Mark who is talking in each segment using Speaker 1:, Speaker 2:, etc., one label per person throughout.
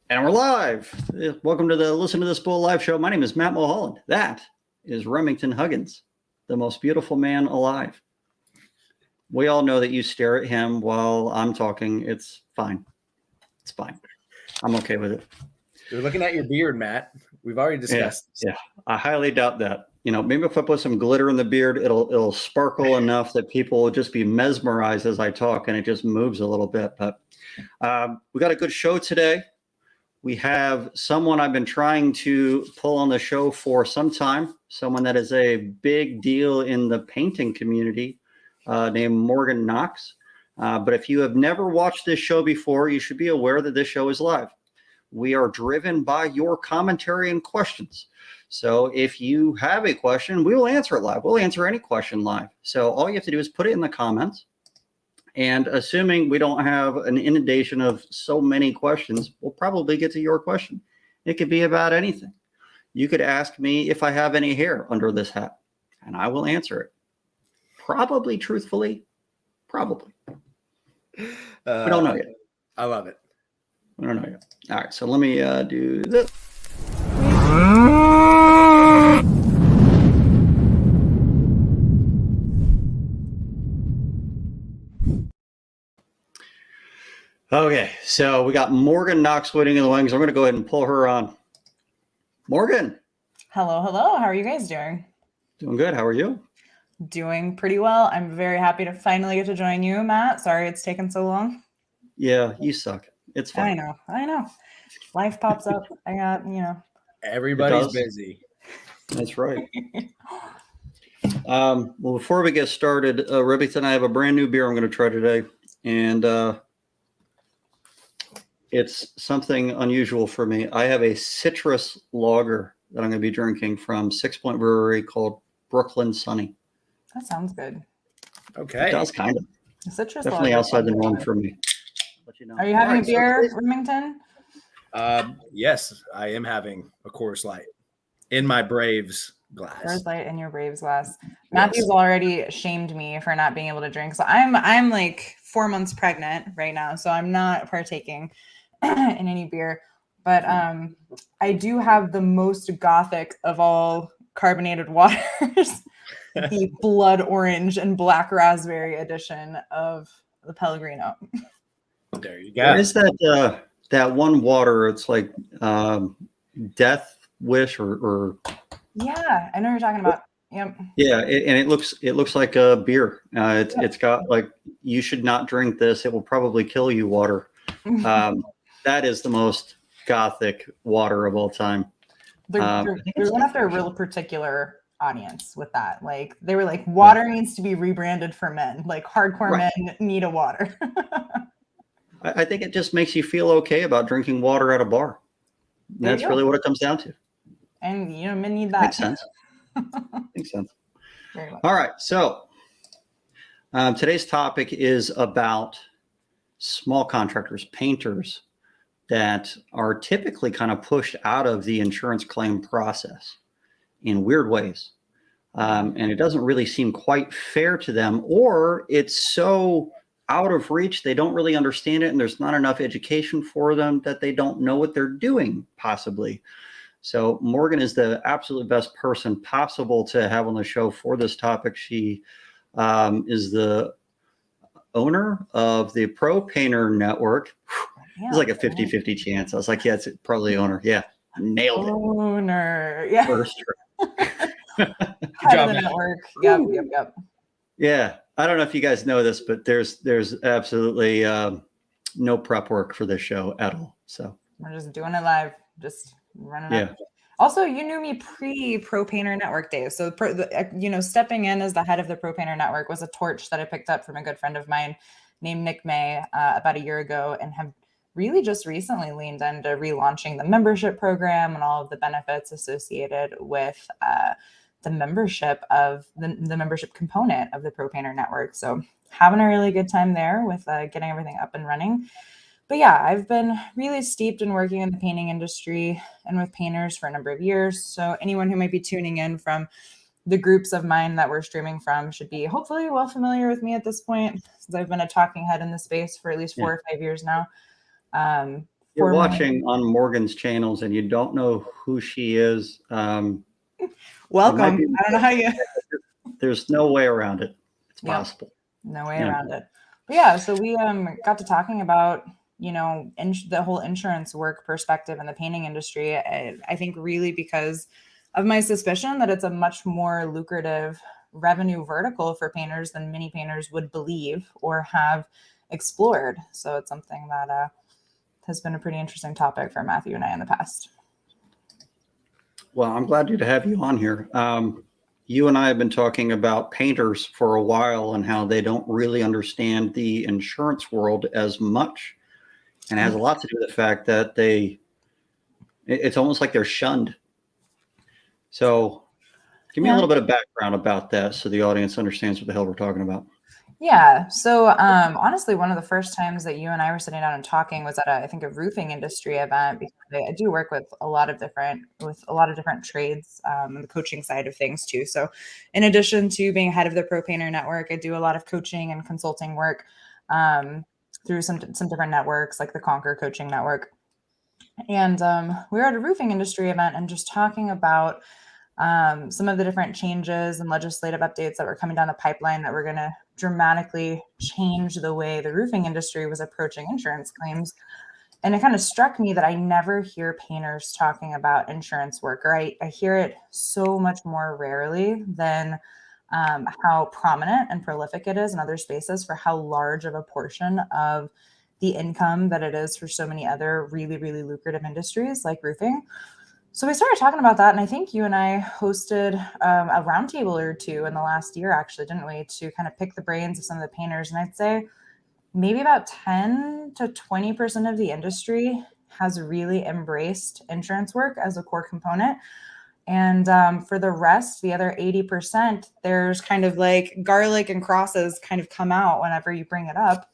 Speaker 1: And we're live. Welcome to the Listen to This Bull live show. My name is Matt Mulholland. That is Remington Huggins, the most beautiful man alive. We all know that you stare at him while I'm talking. It's fine. It's fine. I'm okay with it.
Speaker 2: You're looking at your beard, Matt. We've already discussed this.
Speaker 1: Yeah, I highly doubt that. Maybe if I put some glitter in the beard, it'll sparkle enough that people will just be mesmerized as I talk, and it just moves a little bit. But we got a good show today. We have someone I've been trying to pull on the show for some time, someone that is a big deal in the painting community, named Morgan Knox. But if you have never watched this show before, you should be aware that this show is live. We are driven by your commentary and questions. So if you have a question, we will answer it live. We'll answer any question live. So all you have to do is put it in the comments. And assuming we don't have an inundation of so many questions, we'll probably get to your question. It could be about anything. You could ask me if I have any hair under this hat, and I will answer it. Probably truthfully, probably. We don't know yet.
Speaker 2: I love it.
Speaker 1: We don't know yet. All right, so let me do this. Okay, so we got Morgan Knox waiting in the wings. I'm going to go ahead and pull her on. Morgan.
Speaker 3: Hello, hello. How are you guys doing?
Speaker 1: Doing good. How are you?
Speaker 3: Doing pretty well. I'm very happy to finally get to join you, Matt. Sorry it's taken so long.
Speaker 1: Yeah, you suck. It's fine.
Speaker 3: I know. Life pops up. I got,
Speaker 2: Everybody's busy.
Speaker 1: That's right. Well, before we get started, Remington, I have a brand new beer I'm going to try today. And it's something unusual for me. I have a citrus lager that I'm going to be drinking from 6 Point Brewery called Brooklyn Sunny.
Speaker 3: That sounds good.
Speaker 2: Okay.
Speaker 1: It does kind of.
Speaker 3: The citrus
Speaker 1: definitely
Speaker 3: lager
Speaker 1: outside the norm for me.
Speaker 3: Are you having a beer, Remington?
Speaker 2: Yes, I am having a Coors Light in my Braves glass.
Speaker 3: Coors Light in your Braves glass. Matthew's already shamed me for not being able to drink. So I'm like 4 months pregnant right now, so I'm not partaking in any beer. But I do have the most gothic of all carbonated waters, the blood orange and black raspberry edition of the Pellegrino.
Speaker 2: There you go.
Speaker 1: There is that one water. It's like Death Wish or.
Speaker 3: Yeah, I know what you're talking about. Yep.
Speaker 1: Yeah, and it looks like a beer. It's got like, you should not drink this. It will probably kill you. Water. That is the most gothic water of all time.
Speaker 3: They're going after a real particular audience with that. Like they were like, water needs to be rebranded for men. Like hardcore men need a water.
Speaker 1: I think it just makes you feel okay about drinking water at a bar. And that's really what it comes down to.
Speaker 3: And men need that.
Speaker 1: Makes sense. Makes sense. Very well. All right. So today's topic is about small contractors, painters that are typically kind of pushed out of the insurance claim process in weird ways. And it doesn't really seem quite fair to them, or it's so out of reach, they don't really understand it, and there's not enough education for them that they don't know what they're doing, possibly. So Morgan is the absolute best person possible to have on the show for this topic. She is the owner of the Pro Painter Network. Yeah, it's like a 50-50 chance. I was like, yeah, it's probably owner. Yeah, nailed it.
Speaker 3: Owner, yeah.
Speaker 1: First
Speaker 3: Head of the network. Yep.
Speaker 1: Yeah, I don't know if you guys know this, but there's absolutely no prep work for this show at all. So
Speaker 3: we're just doing it live, just running up. Also, you knew me pre-Pro Painter Network days. So, stepping in as the head of the Pro Painter Network was a torch that I picked up from a good friend of mine named Nick May about a year ago, and have really just recently leaned into relaunching the membership program and all of the benefits associated with the membership of the membership component of the Pro Painter Network. So having a really good time there with getting everything up and running. But yeah, I've been really steeped in working in the painting industry and with painters for a number of years. So anyone who might be tuning in from the groups of mine that we're streaming from should be hopefully well familiar with me at this point, since I've been a talking head in the space for at least 4 or 5 years now.
Speaker 1: you're watching on Morgan's channels and you don't know who she is,
Speaker 3: welcome.
Speaker 1: I
Speaker 3: don't know how you.
Speaker 1: There's no way around it. It's
Speaker 3: Yep.
Speaker 1: possible.
Speaker 3: No way around it. But yeah, so we got to talking about, the whole insurance work perspective in the painting industry. I think really because of my suspicion that it's a much more lucrative revenue vertical for painters than many painters would believe or have explored. So it's something that has been a pretty interesting topic for Matthew and I in the past.
Speaker 1: Well, I'm glad to have you on here. You and I have been talking about painters for a while and how they don't really understand the insurance world as much. And it has a lot to do with the fact that it's almost like they're shunned. So give me a little bit of background about that so the audience understands what the hell we're talking about.
Speaker 3: Yeah. So honestly, one of the first times that you and I were sitting down and talking was at I think a roofing industry event, because I do work with a lot of different trades, the coaching side of things too. So in addition to being head of the Pro Painter Network, I do a lot of coaching and consulting work through some different networks like the Conquer Coaching Network. And we were at a roofing industry event and just talking about some of the different changes and legislative updates that were coming down the pipeline that were going to dramatically change the way the roofing industry was approaching insurance claims. And it kind of struck me that I never hear painters talking about insurance work, or I hear it so much more rarely than how prominent and prolific it is in other spaces for how large of a portion of the income that it is for so many other really, really lucrative industries like roofing. So we started talking about that, and I think you and I hosted a roundtable or two in the last year, actually, didn't we, to kind of pick the brains of some of the painters. And I'd say maybe about 10 to 20% of the industry has really embraced insurance work as a core component. And for the rest, the other 80%, there's kind of like garlic and crosses kind of come out whenever you bring it up,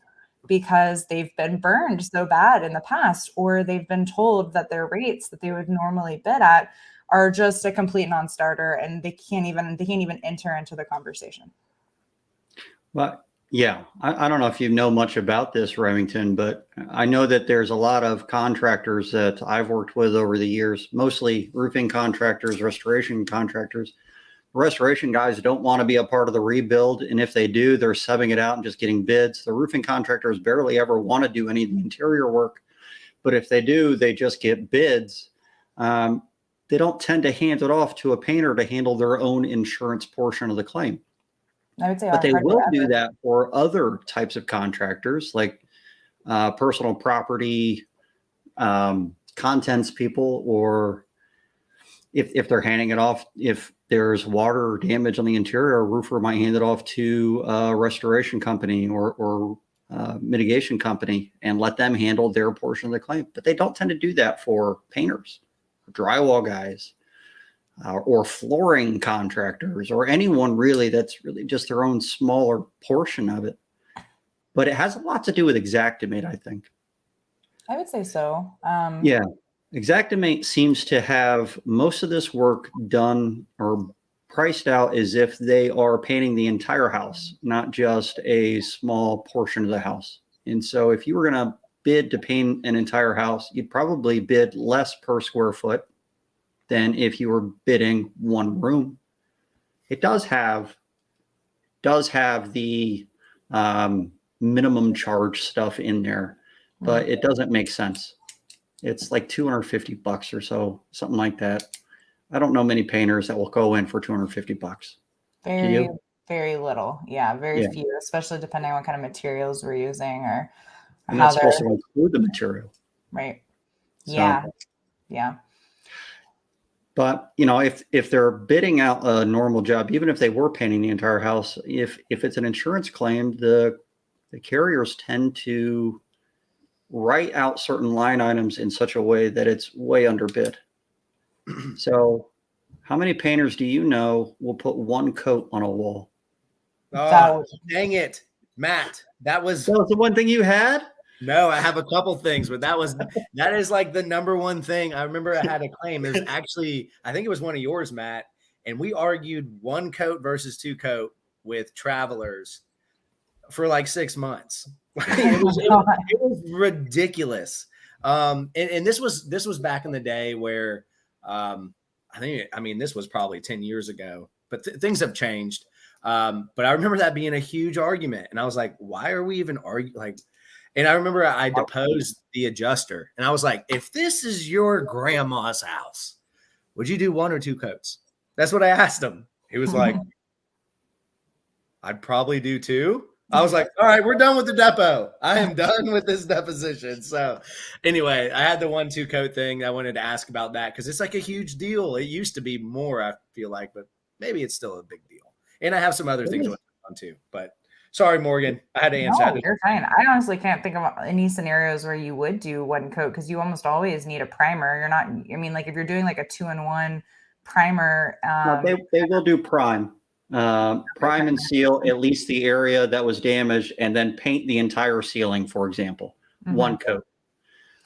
Speaker 3: because they've been burned so bad in the past, or they've been told that their rates that they would normally bid at are just a complete non-starter, and they can't even enter into the conversation.
Speaker 1: But yeah, I don't know if you know much about this, Remington, but I know that there's a lot of contractors that I've worked with over the years, mostly roofing contractors, restoration contractors. Restoration guys don't want to be a part of the rebuild, and if they do, they're subbing it out and just getting bids. The roofing contractors barely ever want to do any of the interior work, but if they do, they just get bids. They don't tend to hand it off to a painter to handle their own insurance portion of the claim.
Speaker 3: I would say,
Speaker 1: but they will do that for other types of contractors, like personal property, contents people, or if they're handing it off, if there's water damage on the interior, a roofer might hand it off to a restoration company or mitigation company and let them handle their portion of the claim. But they don't tend to do that for painters, or drywall guys, or flooring contractors, or anyone really that's really just their own smaller portion of it. But it has a lot to do with Xactimate, I think.
Speaker 3: I would say so.
Speaker 1: Yeah. Xactimate seems to have most of this work done or priced out as if they are painting the entire house, not just a small portion of the house. And so if you were going to bid to paint an entire house, you'd probably bid less per square foot than if you were bidding one room. It does have the minimum charge stuff in there, but it doesn't make sense. It's like $250 or so, something like that. I don't know many painters that will go in for $250.
Speaker 3: Very, very little. Yeah, very few, especially depending on what kind of materials we're using or
Speaker 1: and how that's supposed to include the material.
Speaker 3: Right. Yeah. So, yeah.
Speaker 1: But, you know, if they're bidding out a normal job, even if they were painting the entire house, if it's an insurance claim, the carriers tend to write out certain line items in such a way that it's way underbid. So how many painters do you know will put one coat on a wall?
Speaker 2: Oh, dang it, Matt. That was
Speaker 1: the one thing you had?
Speaker 2: No, I have a couple things, but that is like the number one thing. I remember I had a claim. There's actually, I think it was one of yours, Matt, and we argued one coat versus two coat with travelers for like 6 months. It was ridiculous. And this was back in the day where I mean, this was probably 10 years ago, but things have changed. But I remember that being a huge argument. And I was like, why are we even arguing? Like, and I remember I deposed the adjuster and I was like, if this is your grandma's house, would you do 1 or 2 coats? That's what I asked him. He was like, I'd probably do 2. I was like, all right, we're done with the depot. I am done with this deposition. So anyway, I had the 1-2 coat thing. I wanted to ask about that because it's like a huge deal. It used to be more, I feel like, but maybe it's still a big deal. And I have some other things I want to talk on too. But sorry, Morgan, I had to answer.
Speaker 3: No, you're fine. I honestly can't think of any scenarios where you would do 1 coat because you almost always need a primer. You're not, I mean, like if you're doing like a 2-in-1 primer.
Speaker 1: No, they will do prime. Prime and seal at least the area that was damaged and then paint the entire ceiling, for example, 1 coat.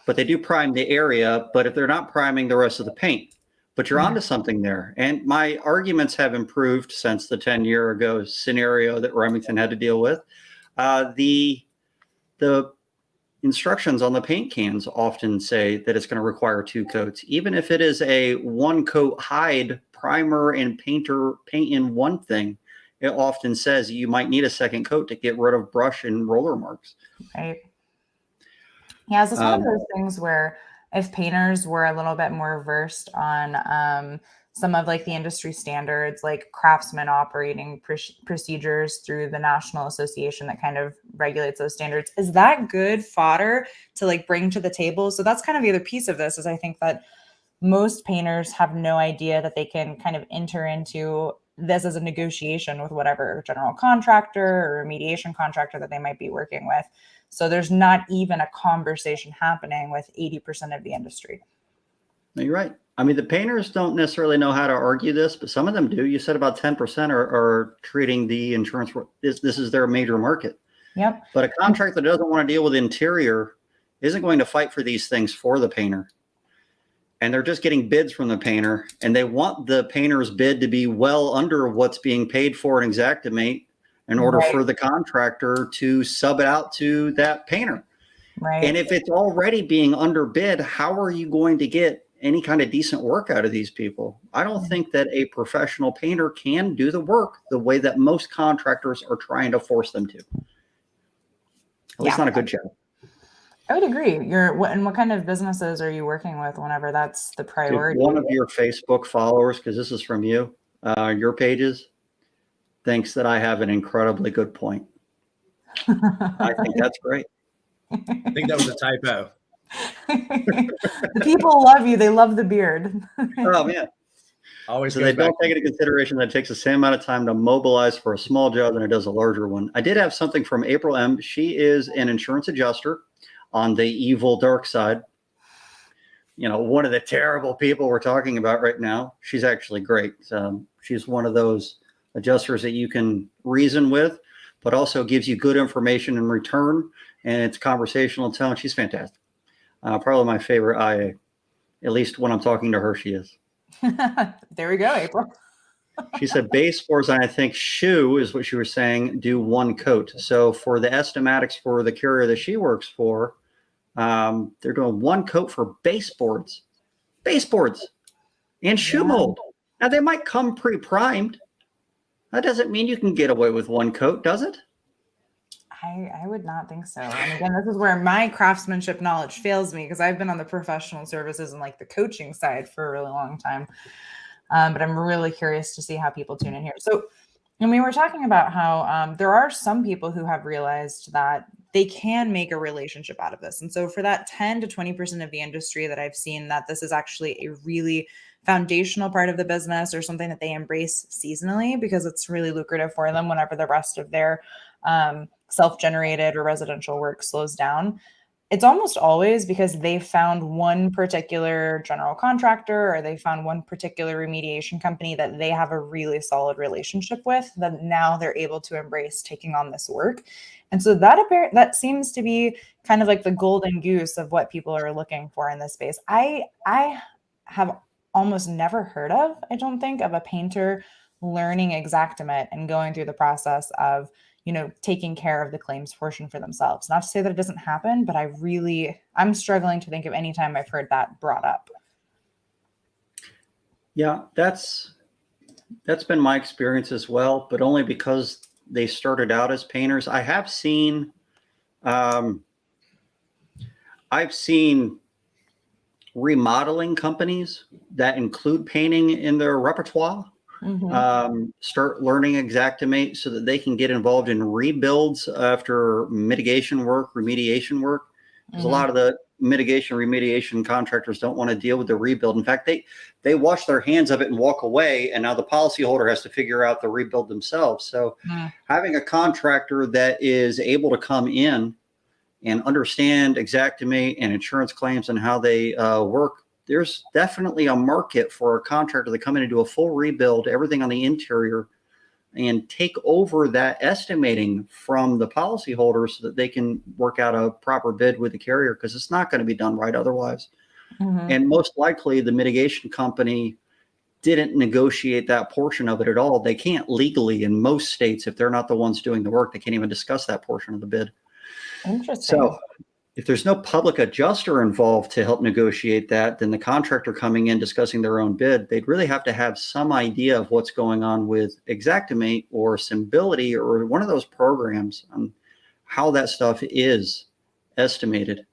Speaker 1: But they do prime the area, but if they're not priming the rest of the paint, but you're onto something there. And my arguments have improved since the 10-year ago scenario that Remington had to deal with. The instructions on the paint cans often say that it's going to require 2 coats, even if it is a 1 coat hide primer and paint in one thing. It often says you might need a 2nd coat to get rid of brush and roller marks.
Speaker 3: Right. Yeah, it's one of those things where if painters were a little bit more versed on some of like the industry standards, like craftsman operating procedures through the National Association that kind of regulates those standards, is that good fodder to like bring to the table? So that's kind of the other piece of this is I think that most painters have no idea that they can kind of enter into this as a negotiation with whatever general contractor or remediation contractor that they might be working with. So there's not even a conversation happening with 80% of the industry.
Speaker 1: No, you're right. I mean, the painters don't necessarily know how to argue this, but some of them do. You said about 10% are treating the insurance. This is their major market.
Speaker 3: Yep.
Speaker 1: But a contractor that doesn't want to deal with interior isn't going to fight for these things for the painter. And they're just getting bids from the painter, and they want the painter's bid to be well under what's being paid for in Xactimate in order for the contractor to sub it out to that painter.
Speaker 3: Right.
Speaker 1: And if it's already being underbid, how are you going to get any kind of decent work out of these people? I don't think that a professional painter can do the work the way that most contractors are trying to force them to. At least not a good job.
Speaker 3: I would agree. What kind of businesses are you working with whenever that's the priority?
Speaker 1: One of your Facebook followers, because this is from you, your pages, thinks that I have an incredibly good point. I think that's great.
Speaker 2: I think that was a typo.
Speaker 3: The people love you. They love the beard.
Speaker 1: Oh, man.
Speaker 2: Always
Speaker 1: so they don't take into consideration that it takes the same amount of time to mobilize for a small job than it does a larger one. I did have something from April M. She is an insurance adjuster on the evil dark side. You know, one of the terrible people we're talking about right now. She's actually great. She's one of those adjusters that you can reason with, but also gives you good information in return, and it's conversational tone. She's fantastic. Probably my favorite IA. At least when I'm talking to her, she is.
Speaker 3: There we go, April.
Speaker 1: She said baseboards, and I think shoe is what she was saying, do 1 coat. So for the estimatics for the carrier that she works for, they're doing 1 coat for baseboards and shoe mold. Now they might come pre-primed. That doesn't mean you can get away with 1 coat, does it?
Speaker 3: I would not think so. And again, this is where my craftsmanship knowledge fails me because I've been on the professional services and like the coaching side for a really long time. But I'm really curious to see how people tune in here. So, and we were talking about how there are some people who have realized that they can make a relationship out of this. And so for that 10 to 20% of the industry that I've seen that this is actually a really foundational part of the business or something that they embrace seasonally because it's really lucrative for them whenever the rest of their self-generated or residential work slows down. It's almost always because they found one particular general contractor or they found one particular remediation company that they have a really solid relationship with that now they're able to embrace taking on this work. And so that seems to be kind of like the golden goose of what people are looking for in this space. I have almost never heard of, I don't think, of a painter learning Xactimate and going through the process of, taking care of the claims portion for themselves. Not to say that it doesn't happen, but I'm struggling to think of any time I've heard that brought up.
Speaker 1: Yeah, that's been my experience as well, but only because they started out as painters. I've seen remodeling companies that include painting in their repertoire start learning Xactimate so that they can get involved in rebuilds after mitigation work, remediation work. Because a lot of the mitigation, remediation contractors don't want to deal with the rebuild. In fact, they wash their hands of it and walk away, and now the policyholder has to figure out the rebuild themselves. So having a contractor that is able to come in and understand Xactimate and insurance claims and how they work, there's definitely a market for a contractor to come in and do a full rebuild, everything on the interior, and take over that estimating from the policyholders so that they can work out a proper bid with the carrier, because it's not going to be done right otherwise. And most likely the mitigation company didn't negotiate that portion of it at all. They can't legally in most states, if they're not the ones doing the work, they can't even discuss that portion of the bid.
Speaker 3: Interesting.
Speaker 1: So if there's no public adjuster involved to help negotiate that, then the contractor coming in discussing their own bid, they'd really have to have some idea of what's going on with Xactimate or Symbility or one of those programs on how that stuff is estimated.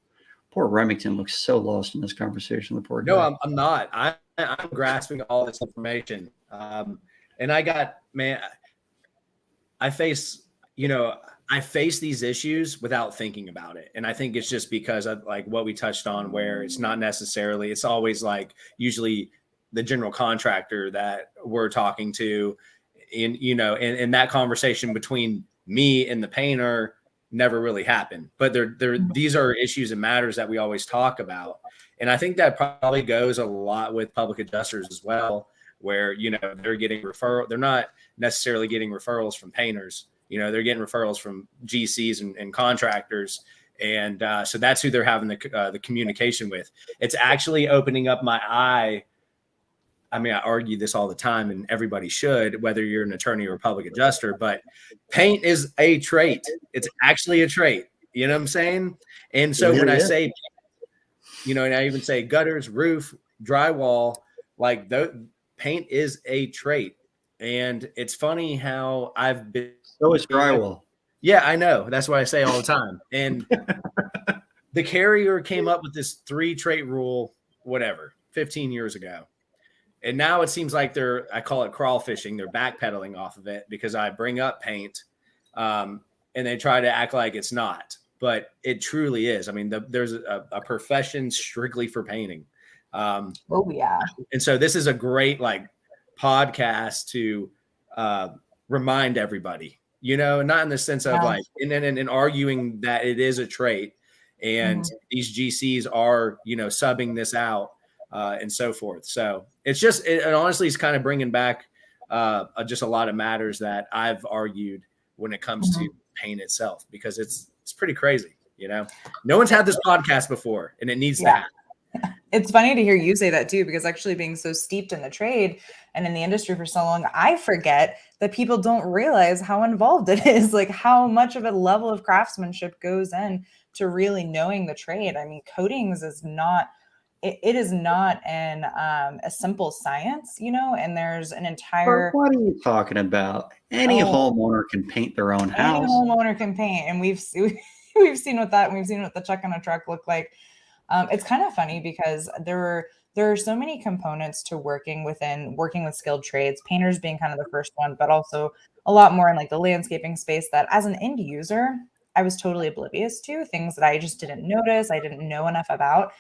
Speaker 1: Poor Remington looks so lost in this conversation. The poor guy.
Speaker 2: No, I'm not. I'm grasping all this information. And I face these issues without thinking about it. And I think it's just because of like what we touched on, where it's not necessarily, it's always like usually the general contractor that we're talking to and that conversation between me and the painter never really happened. But these are issues and matters that we always talk about. And I think that probably goes a lot with public adjusters as well, where, they're getting they're not necessarily getting referrals from painters. They're getting referrals from GCs and contractors. And so that's who they're having the communication with. It's actually opening up my eye. I mean, I argue this all the time, and everybody should, whether you're an attorney or a public adjuster, but paint is a trait. It's actually a trait. You know what I'm saying? And so when I say, and I even say gutters, roof, drywall, like paint is a trait. And it's funny how I've been.
Speaker 1: So is drywall.
Speaker 2: Yeah, I know. That's what I say all the time. And the carrier came up with this 3-trait rule, 15 years ago. And now it seems like I call it crawl fishing. They're backpedaling off of it because I bring up paint and they try to act like it's not. But it truly is. I mean, there's a profession strictly for painting.
Speaker 3: Oh, yeah.
Speaker 2: And so this is a great podcast to remind everybody, not in the sense of and arguing that it is a trait and these GCs are, subbing this out and so forth. So it's just, it honestly is kind of bringing back just a lot of matters that I've argued when it comes to paint itself, because it's pretty crazy. No one's had this podcast before, and it needs to happen.
Speaker 3: It's funny to hear you say that too, because actually being so steeped in the trade and in the industry for so long, I forget that people don't realize how involved it is, like how much of a level of craftsmanship goes in to really knowing the trade. I mean, coatings is not, it is not a simple science, and there's an entire.
Speaker 1: What are you talking about? Any homeowner can paint their own house.
Speaker 3: Any homeowner can paint, and we've seen what that, and we've seen what the check on a truck look like. It's kind of funny because there are so many components to working with skilled trades, painters being kind of the first one, but also a lot more in like the landscaping space that as an end user, I was totally oblivious to, things that I just didn't notice, I didn't know enough about.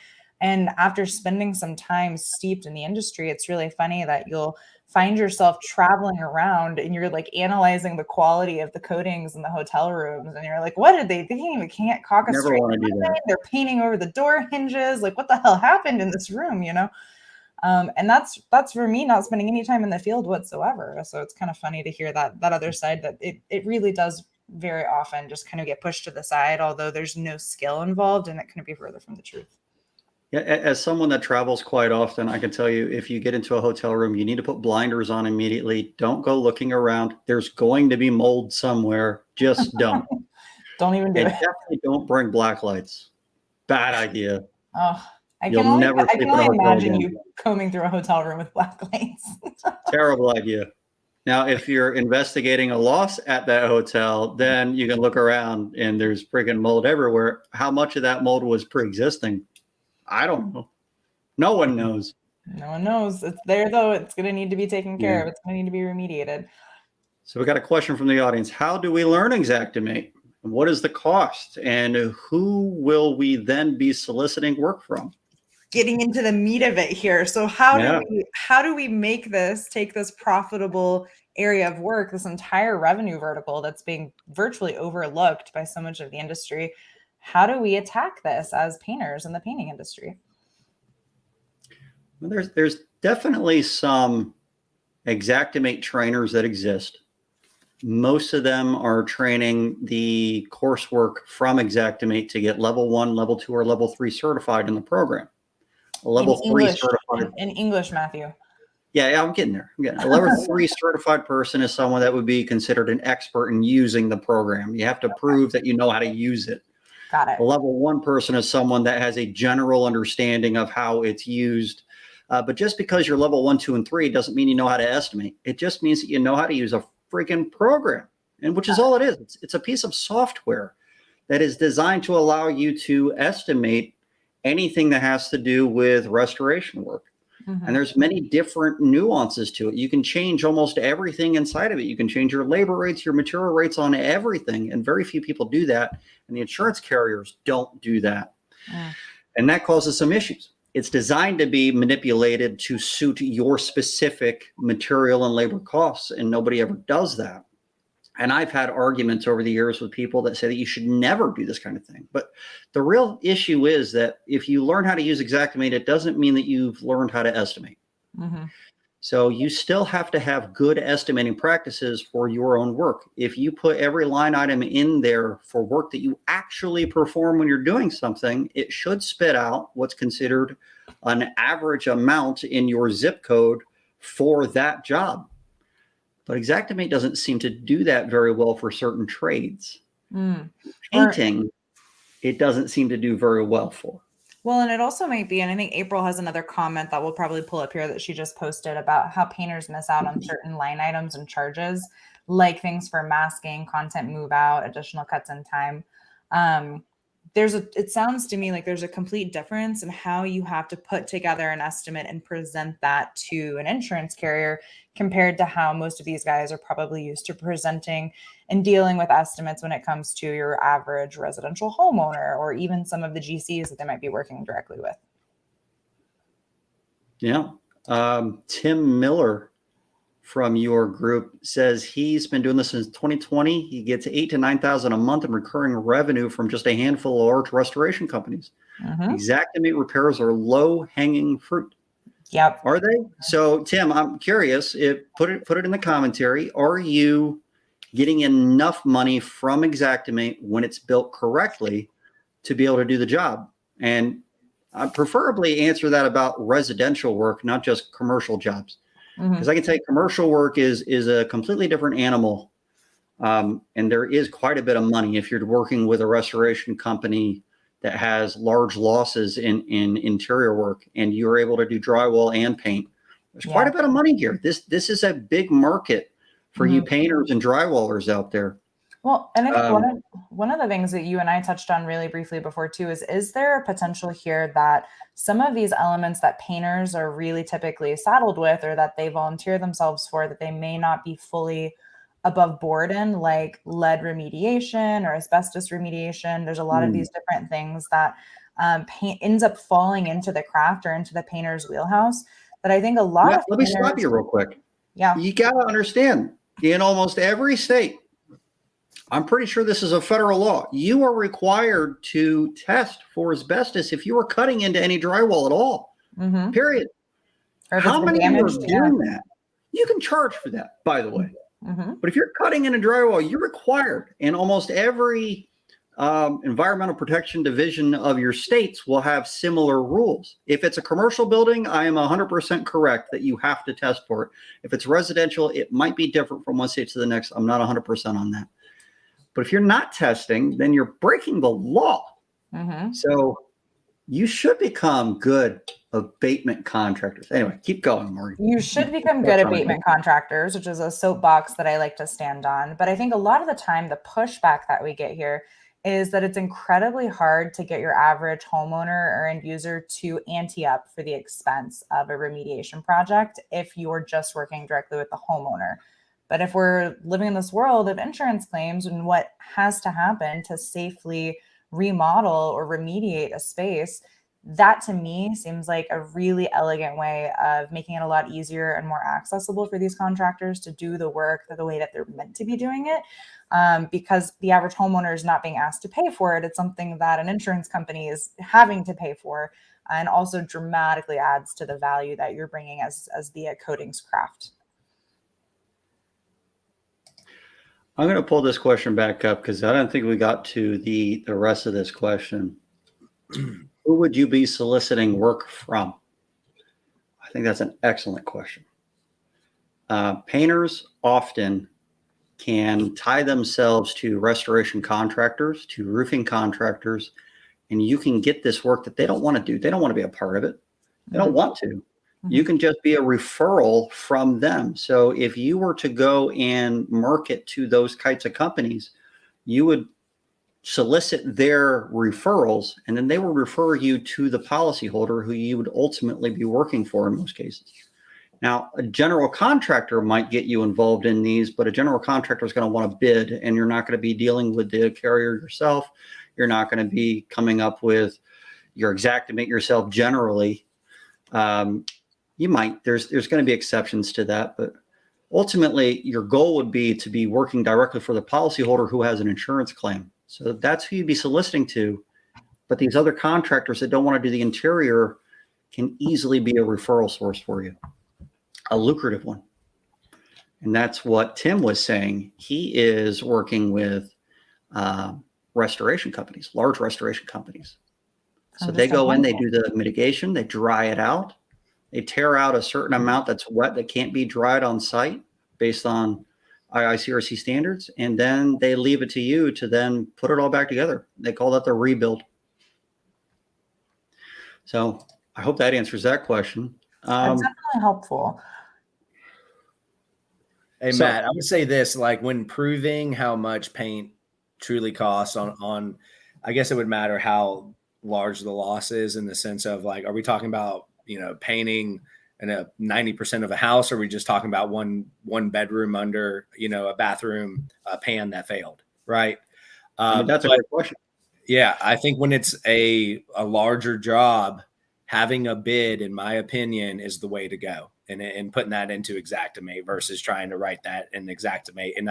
Speaker 3: And after spending some time steeped in the industry, it's really funny that you'll find yourself traveling around and you're like analyzing the quality of the coatings in the hotel rooms. And you're like, what did they can't caulk a straight line. They're painting over the door hinges. Like, what the hell happened in this room, And that's for me, not spending any time in the field whatsoever. So it's kind of funny to hear that other side, that it really does very often just kind of get pushed to the side, although there's no skill involved, and it couldn't be further from the truth.
Speaker 1: Yeah, as someone that travels quite often, I can tell you, if you get into a hotel room, you need to put blinders on immediately. Don't go looking around. There's going to be mold somewhere. Just don't.
Speaker 3: Don't even do
Speaker 1: And
Speaker 3: it.
Speaker 1: definitely don't bring black lights. Bad idea.
Speaker 3: Oh,
Speaker 1: You'll never
Speaker 3: I
Speaker 1: sleep
Speaker 3: can
Speaker 1: in a
Speaker 3: only
Speaker 1: hotel
Speaker 3: imagine
Speaker 1: again.
Speaker 3: you combing through a hotel room with black lights.
Speaker 1: Terrible idea. Now, if you're investigating a loss at that hotel, then you can look around and there's freaking mold everywhere. How much of that mold was pre-existing? I don't know. No one knows.
Speaker 3: No one knows. It's there though. It's going to need to be taken care
Speaker 1: Yeah.
Speaker 3: of. It's going to need to be remediated.
Speaker 1: So we got a question from the audience. How do we learn Xactimate? What is the cost? And who will we then be soliciting work from?
Speaker 3: Getting into the meat of it here. So how do we take this profitable area of work, this entire revenue vertical that's being virtually overlooked by so much of the industry? How do we attack this as painters in the painting industry?
Speaker 1: Well, there's definitely some Xactimate trainers that exist. Most of them are training the coursework from Xactimate to get level 1, level 2, or level 3 certified in the program. A level 3 certified.
Speaker 3: In English, Matthew.
Speaker 1: Yeah, I'm getting there. A level 3 certified person is someone that would be considered an expert in using the program. You have to prove that you know how to use it.
Speaker 3: Got it.
Speaker 1: A level 1 person is someone that has a general understanding of how it's used. But just because you're level 1, 2, and 3 doesn't mean you know how to estimate. It just means that you know how to use a freaking program, and which is all it is. It's a piece of software that is designed to allow you to estimate anything that has to do with restoration work.
Speaker 3: Mm-hmm.
Speaker 1: And there's many different nuances to it. You can change almost everything inside of it. You can change your labor rates, your material rates on everything. And very few people do that. And the insurance carriers don't do that. And that causes some issues. It's designed to be manipulated to suit your specific material and labor costs. And nobody ever does that. And I've had arguments over the years with people that say that you should never do this kind of thing. But the real issue is that if you learn how to use Xactimate, it doesn't mean that you've learned how to estimate.
Speaker 3: Mm-hmm.
Speaker 1: So you still have to have good estimating practices for your own work. If you put every line item in there for work that you actually perform when you're doing something, it should spit out what's considered an average amount in your zip code for that job. But Xactimate doesn't seem to do that very well for certain trades. Painting, it doesn't seem to do very well for.
Speaker 3: Well, and it also might be, and I think April has another comment that we'll probably pull up here that she just posted about how painters miss out on certain line items and charges, like things for masking, content move out, additional cuts in time. It sounds to me like there's a complete difference in how you have to put together an estimate and present that to an insurance carrier compared to how most of these guys are probably used to presenting and dealing with estimates when it comes to your average residential homeowner or even some of the GCs that they might be working directly with.
Speaker 1: Yeah. Tim Miller from your group says he's been doing this since 2020. He gets $8,000 to $9,000 a month in recurring revenue from just a handful of large restoration companies. Xactimate repairs are low-hanging fruit.
Speaker 3: Yep.
Speaker 1: Are they? So, Tim, I'm curious. Put it in the commentary. Are you getting enough money from Xactimate when it's built correctly to be able to do the job? And preferably answer that about residential work, not just commercial jobs. Because I can tell you commercial work is a completely different animal. And there is quite a bit of money if you're working with a restoration company that has large losses in interior work and you're able to do drywall and paint. There's quite a bit of money here. This is a big market for you painters and drywallers out there.
Speaker 3: Well, and I think one of the things that you and I touched on really briefly before too is there a potential here that some of these elements that painters are really typically saddled with or that they volunteer themselves for that they may not be fully above board in, like lead remediation or asbestos remediation? There's a lot of these different things that ends up falling into the craft or into the painter's wheelhouse that I think a lot of
Speaker 1: Let me stop you real quick.
Speaker 3: Yeah.
Speaker 1: You got to understand, in almost every state, I'm pretty sure this is a federal law, you are required to test for asbestos if you are cutting into any drywall at all, period. How many of you are doing that? You can charge for that, by the way. But if you're cutting in a drywall, you're required. And almost every environmental protection division of your states will have similar rules. If it's a commercial building, I am 100% correct that you have to test for it. If it's residential, it might be different from one state to the next. I'm not 100% on that. But if you're not testing, then you're breaking the law. So you should become good abatement contractors. Anyway, keep going, Morgan.
Speaker 3: You should become good abatement contractors, which is a soapbox that I like to stand on. But I think a lot of the time, the pushback that we get here is that it's incredibly hard to get your average homeowner or end user to ante up for the expense of a remediation project if you're just working directly with the homeowner. But if we're living in this world of insurance claims and what has to happen to safely remodel or remediate a space, that to me seems like a really elegant way of making it a lot easier and more accessible for these contractors to do the work the way that they're meant to be doing it. Because the average homeowner is not being asked to pay for it. It's something that an insurance company is having to pay for, and also dramatically adds to the value that you're bringing as the coatings craft.
Speaker 1: I'm going to pull this question back up because I don't think we got to the rest of this question. Who would you be soliciting work from? I think that's an excellent question. Painters often can tie themselves to restoration contractors, to roofing contractors, and you can get this work that they don't want to do. They don't want to be a part of it. They don't want to. You can just be a referral from them. So if you were to go and market to those types of companies, you would solicit their referrals, and then they will refer you to the policyholder who you would ultimately be working for in most cases. Now, a general contractor might get you involved in these, but a general contractor is going to want to bid, and you're not going to be dealing with the carrier yourself. You're not going to be coming up with your Xactimate yourself generally. You might, there's going to be exceptions to that, but ultimately your goal would be to be working directly for the policyholder who has an insurance claim. So that's who you'd be soliciting to. But these other contractors that don't want to do the interior can easily be a referral source for you, a lucrative one. And that's what Tim was saying. He is working with restoration companies, large restoration companies. So they go in, they do the mitigation, they dry it out. They tear out a certain amount that's wet that can't be dried on site based on IICRC standards, and then they leave it to you to then put it all back together. They call that the rebuild. So I hope that answers that question.
Speaker 3: That's definitely helpful.
Speaker 2: Hey, Matt, I would say this, like when proving how much paint truly costs on, I guess it would matter how large the loss is in the sense of like, are we talking about, painting in a 90% of a house, or are we just talking about one bedroom under, a bathroom pan that failed, right?
Speaker 1: That's a great question.
Speaker 2: Yeah, I think when it's a larger job, having a bid, in my opinion, is the way to go, and putting that into Xactimate versus trying to write that in Xactimate. And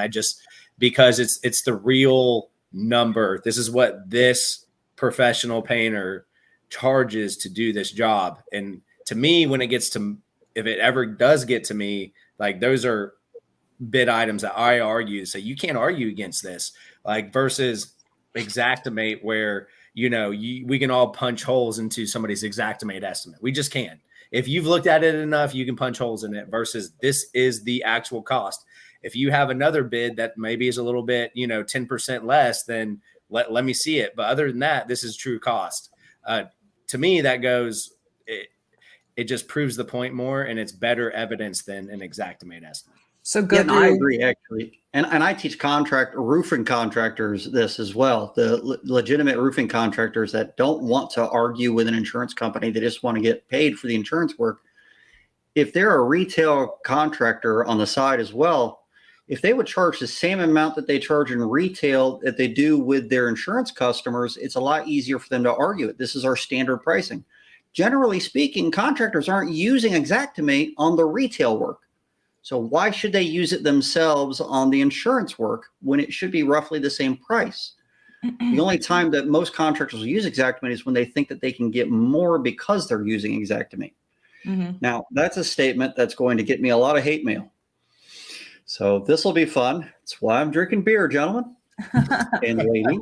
Speaker 2: because it's the real number. This is what this professional painter charges to do this job. And to me, when it gets to, if it ever does get to me, like those are bid items that I argue. So you can't argue against this, like versus Xactimate where, we can all punch holes into somebody's Xactimate estimate. We just can. If you've looked at it enough, you can punch holes in it versus this is the actual cost. If you have another bid that maybe is a little bit, 10% less, then let me see it. But other than that, this is true cost. To me, that goes, it just proves the point more, and it's better evidence than an Xactimate estimate.
Speaker 3: So
Speaker 1: I agree, actually. And I teach roofing contractors this as well. The legitimate roofing contractors that don't want to argue with an insurance company. They just want to get paid for the insurance work. If they're a retail contractor on the side as well, if they would charge the same amount that they charge in retail that they do with their insurance customers, it's a lot easier for them to argue it. This is our standard pricing. Generally speaking, contractors aren't using Xactimate on the retail work. So why should they use it themselves on the insurance work when it should be roughly the same price? The only time that most contractors will use Xactimate is when they think that they can get more because they're using Xactimate. Now, that's a statement that's going to get me a lot of hate mail. So this will be fun. That's why I'm drinking beer, gentlemen and lady.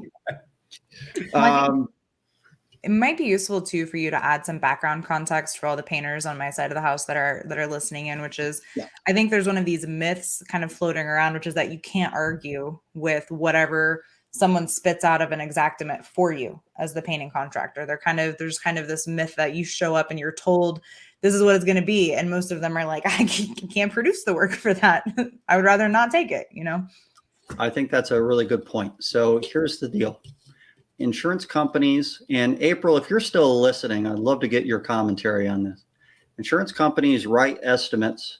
Speaker 3: It might be useful too for you to add some background context for all the painters on my side of the house that are listening in, which is, I think there's one of these myths kind of floating around, which is that you can't argue with whatever someone spits out of an Xactimate for you as the painting contractor. There's kind of this myth that you show up and you're told this is what it's going to be, and most of them are like, I can't produce the work for that. I would rather not take it, you know.
Speaker 1: I think that's a really good point. So here's the deal. Insurance companies, and April, if you're still listening, I'd love to get your commentary on this. Insurance companies write estimates.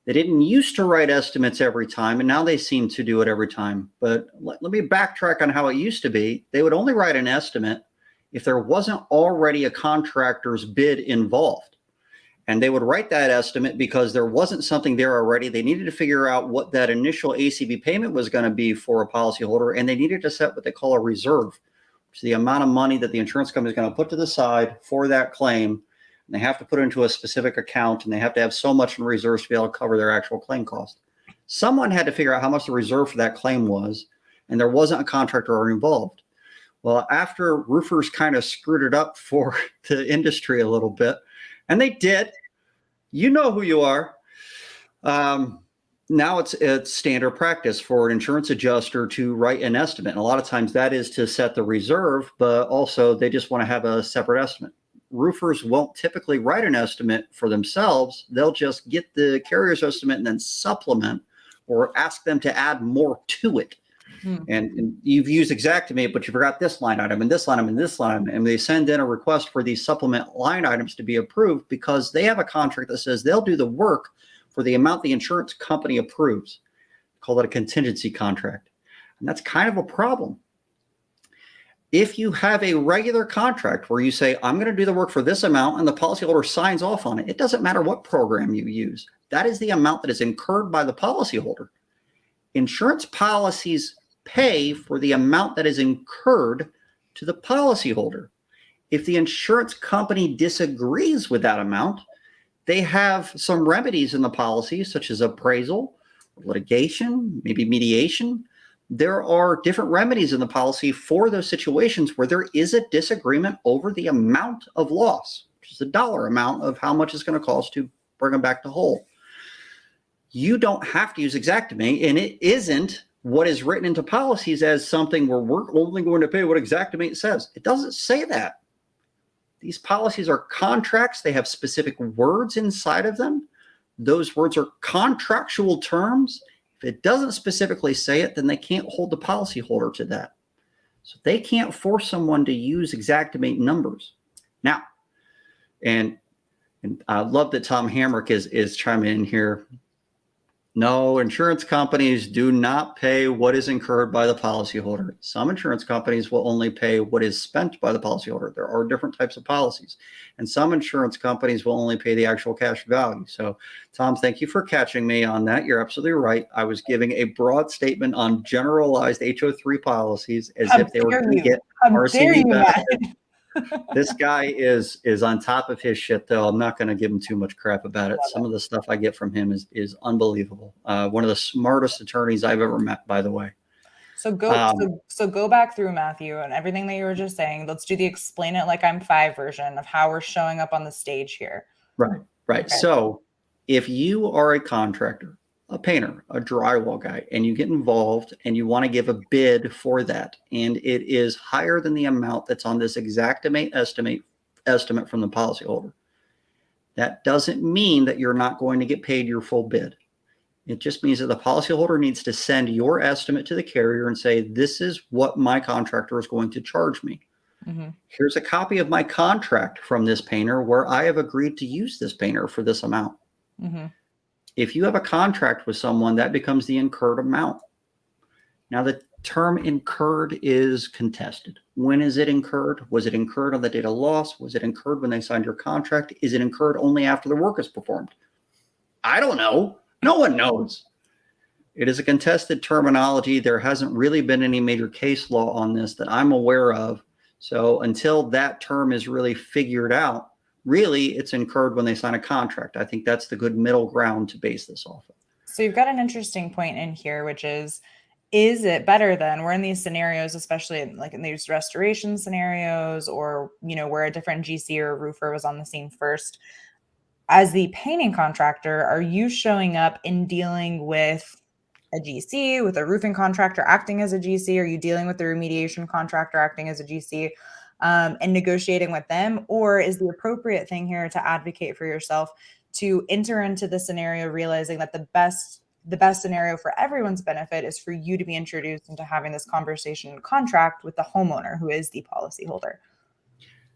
Speaker 1: They didn't used to write estimates every time, and now they seem to do it every time. But let me backtrack on how it used to be. They would only write an estimate if there wasn't already a contractor's bid involved. And they would write that estimate because there wasn't something there already. They needed to figure out what that initial ACV payment was going to be for a policyholder, and they needed to set what they call a reserve. So the amount of money that the insurance company is going to put to the side for that claim, and they have to put it into a specific account, and they have to have so much in reserves to be able to cover their actual claim cost. Someone had to figure out how much the reserve for that claim was, and there wasn't a contractor involved. Well, after roofers kind of screwed it up for the industry a little bit, and they did, you know who you are. Now it's standard practice for an insurance adjuster to write an estimate. And a lot of times that is to set the reserve, but also they just want to have a separate estimate. Roofers won't typically write an estimate for themselves. They'll just get the carrier's estimate and then supplement or ask them to add more to it. And you've used Xactimate, but you forgot this line item and this line item and this line item. And they send in a request for these supplement line items to be approved because they have a contract that says they'll do the work for the amount the insurance company approves. Call it a contingency contract. And that's kind of a problem. If you have a regular contract where you say, I'm going to do the work for this amount and the policyholder signs off on it, it doesn't matter what program you use. That is the amount that is incurred by the policyholder. Insurance policies pay for the amount that is incurred to the policyholder. If the insurance company disagrees with that amount, they have some remedies in the policy, such as appraisal, litigation, maybe mediation. There are different remedies in the policy for those situations where there is a disagreement over the amount of loss, which is the dollar amount of how much it's going to cost to bring them back to whole. You don't have to use Xactimate, and it isn't what is written into policies as something where we're only going to pay what Xactimate says. It doesn't say that. These policies are contracts. They have specific words inside of them. Those words are contractual terms. If it doesn't specifically say it, then they can't hold the policyholder to that. So they can't force someone to use Xactimate numbers. Now, and I love that Tom Hamrick is chiming in here. No, insurance companies do not pay what is incurred by the policyholder. Some insurance companies will only pay what is spent by the policyholder. There are different types of policies. And some insurance companies will only pay the actual cash value. So, Tom, thank you for catching me on that. You're absolutely right. I was giving a broad statement on generalized HO3 policies as if they were going to get RCV benefit. This guy is on top of his shit, though. I'm not going to give him too much crap about it. Some of the stuff I get from him is unbelievable. One of the smartest attorneys I've ever met, by the way.
Speaker 3: So go back through, Matthew, and everything that you were just saying. Let's do the explain it like I'm 5 version of how we're showing up on the stage here.
Speaker 1: Right. Okay. So if you are a contractor, a painter, a drywall guy, and you get involved and you want to give a bid for that, and it is higher than the amount that's on this Xactimate estimate from the policyholder, that doesn't mean that you're not going to get paid your full bid. It just means that the policyholder needs to send your estimate to the carrier and say, this is what my contractor is going to charge me. Mm-hmm. Here's a copy of my contract from this painter where I have agreed to use this painter for this amount. Mm-hmm. If you have a contract with someone, that becomes the incurred amount. Now, the term incurred is contested. When is it incurred? Was it incurred on the date of loss? Was it incurred when they signed your contract? Is it incurred only after the work is performed? I don't know. No one knows. It is a contested terminology. There hasn't really been any major case law on this that I'm aware of. So until that term is really figured out, really, it's incurred when they sign a contract. I think that's the good middle ground to base this off of.
Speaker 3: So you've got an interesting point in here, which is is it better then? We're in these scenarios, especially like in these restoration scenarios, or where a different GC or roofer was on the scene first. As the painting contractor, are you showing up in dealing with a GC, with a roofing contractor acting as a GC? Are you dealing with the remediation contractor acting as a GC, and negotiating with them? Or is the appropriate thing here to advocate for yourself, to enter into the scenario realizing that the best scenario for everyone's benefit is for you to be introduced into having this conversation and contract with the homeowner, who is the policyholder?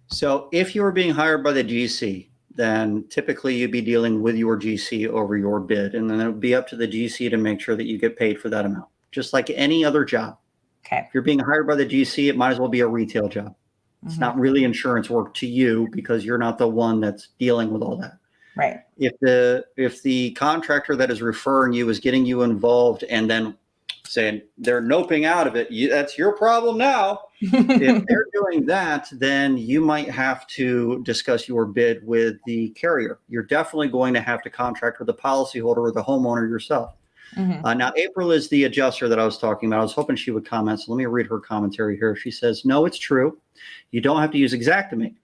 Speaker 1: So if you were being hired by the GC, then typically you'd be dealing with your GC over your bid, and then it would be up to the GC to make sure that you get paid for that amount, just like any other job.
Speaker 3: Okay.
Speaker 1: If you're being hired by the GC, it might as well be a retail job. It's not really insurance work to you because you're not the one that's dealing with all that.
Speaker 3: Right.
Speaker 1: If the contractor that is referring you is getting you involved and then saying they're noping out of it, that's your problem now. If they're doing that, then you might have to discuss your bid with the carrier. You're definitely going to have to contract with the policyholder or the homeowner yourself. Now, April is the adjuster that I was talking about. I was hoping she would comment, so let me read her commentary here. She says, no, it's true. You don't have to use Xactimate,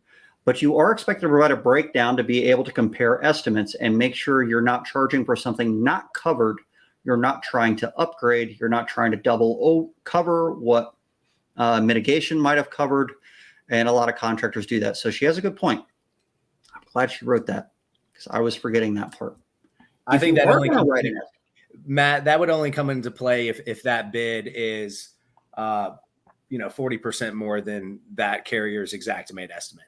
Speaker 1: but you are expected to provide a breakdown to be able to compare estimates and make sure you're not charging for something not covered. You're not trying to upgrade. You're not trying to double cover what mitigation might have covered. And a lot of contractors do that. So she has a good point. I'm glad she wrote that because I was forgetting that part.
Speaker 2: I think that only comes
Speaker 1: writing it.
Speaker 2: Matt, that would only come into play if that bid is, 40% more than that carrier's Xactimate estimate.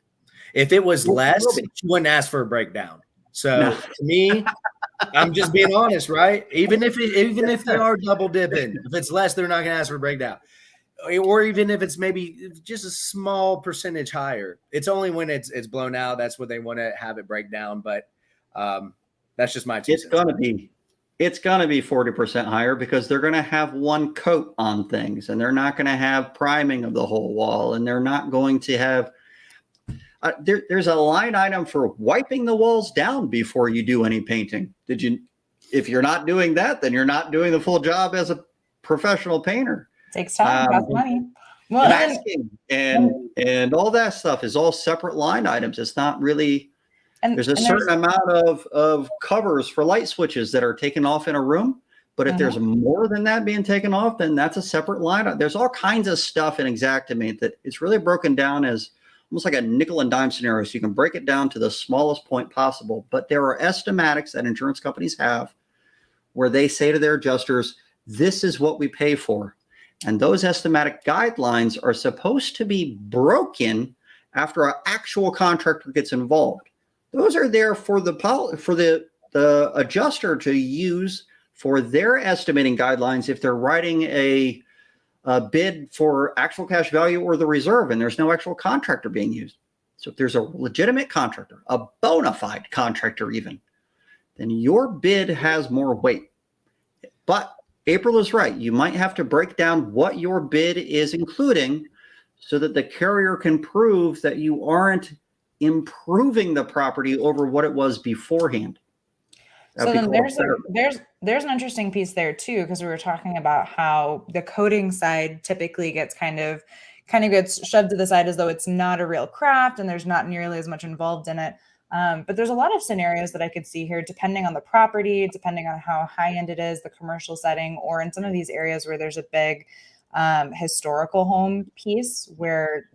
Speaker 2: If it was less, you wouldn't ask for a breakdown. So to me, I'm just being honest, right? Even if they are double dipping, if it's less, they're not going to ask for a breakdown. Or even if it's maybe just a small percentage higher, it's only when it's blown out that's when they want to have it break down. But that's just my 2 cents.
Speaker 1: It's going to be 40% higher because they're going to have one coat on things, and they're not going to have priming of the whole wall, and they're not going to have there's a line item for wiping the walls down before you do any painting. If you're not doing that, then you're not doing the full job as a professional painter.
Speaker 3: Takes time, costs money. Well,
Speaker 1: masking and all that stuff is all separate line items. It's not really. There's a certain amount of covers for light switches that are taken off in a room. But if there's more than that being taken off, then that's a separate line item. There's all kinds of stuff in Xactimate that it's really broken down as almost like a nickel and dime scenario. So you can break it down to the smallest point possible. But there are estimatics that insurance companies have where they say to their adjusters, this is what we pay for. And those estimatic guidelines are supposed to be broken after an actual contractor gets involved. Those are there for the adjuster to use for their estimating guidelines if they're writing a bid for actual cash value or the reserve, and there's no actual contractor being used. So if there's a legitimate contractor, a bona fide contractor even, then your bid has more weight. But April is right. You might have to break down what your bid is including so that the carrier can prove that you aren't improving the property over what it was beforehand.
Speaker 3: So then there's an interesting piece there too, because we were talking about how the coding side typically gets kind of gets shoved to the side as though it's not a real craft and there's not nearly as much involved in it. But there's a lot of scenarios that I could see here, depending on the property, depending on how high end it is, the commercial setting, or in some of these areas where there's a big historical home piece where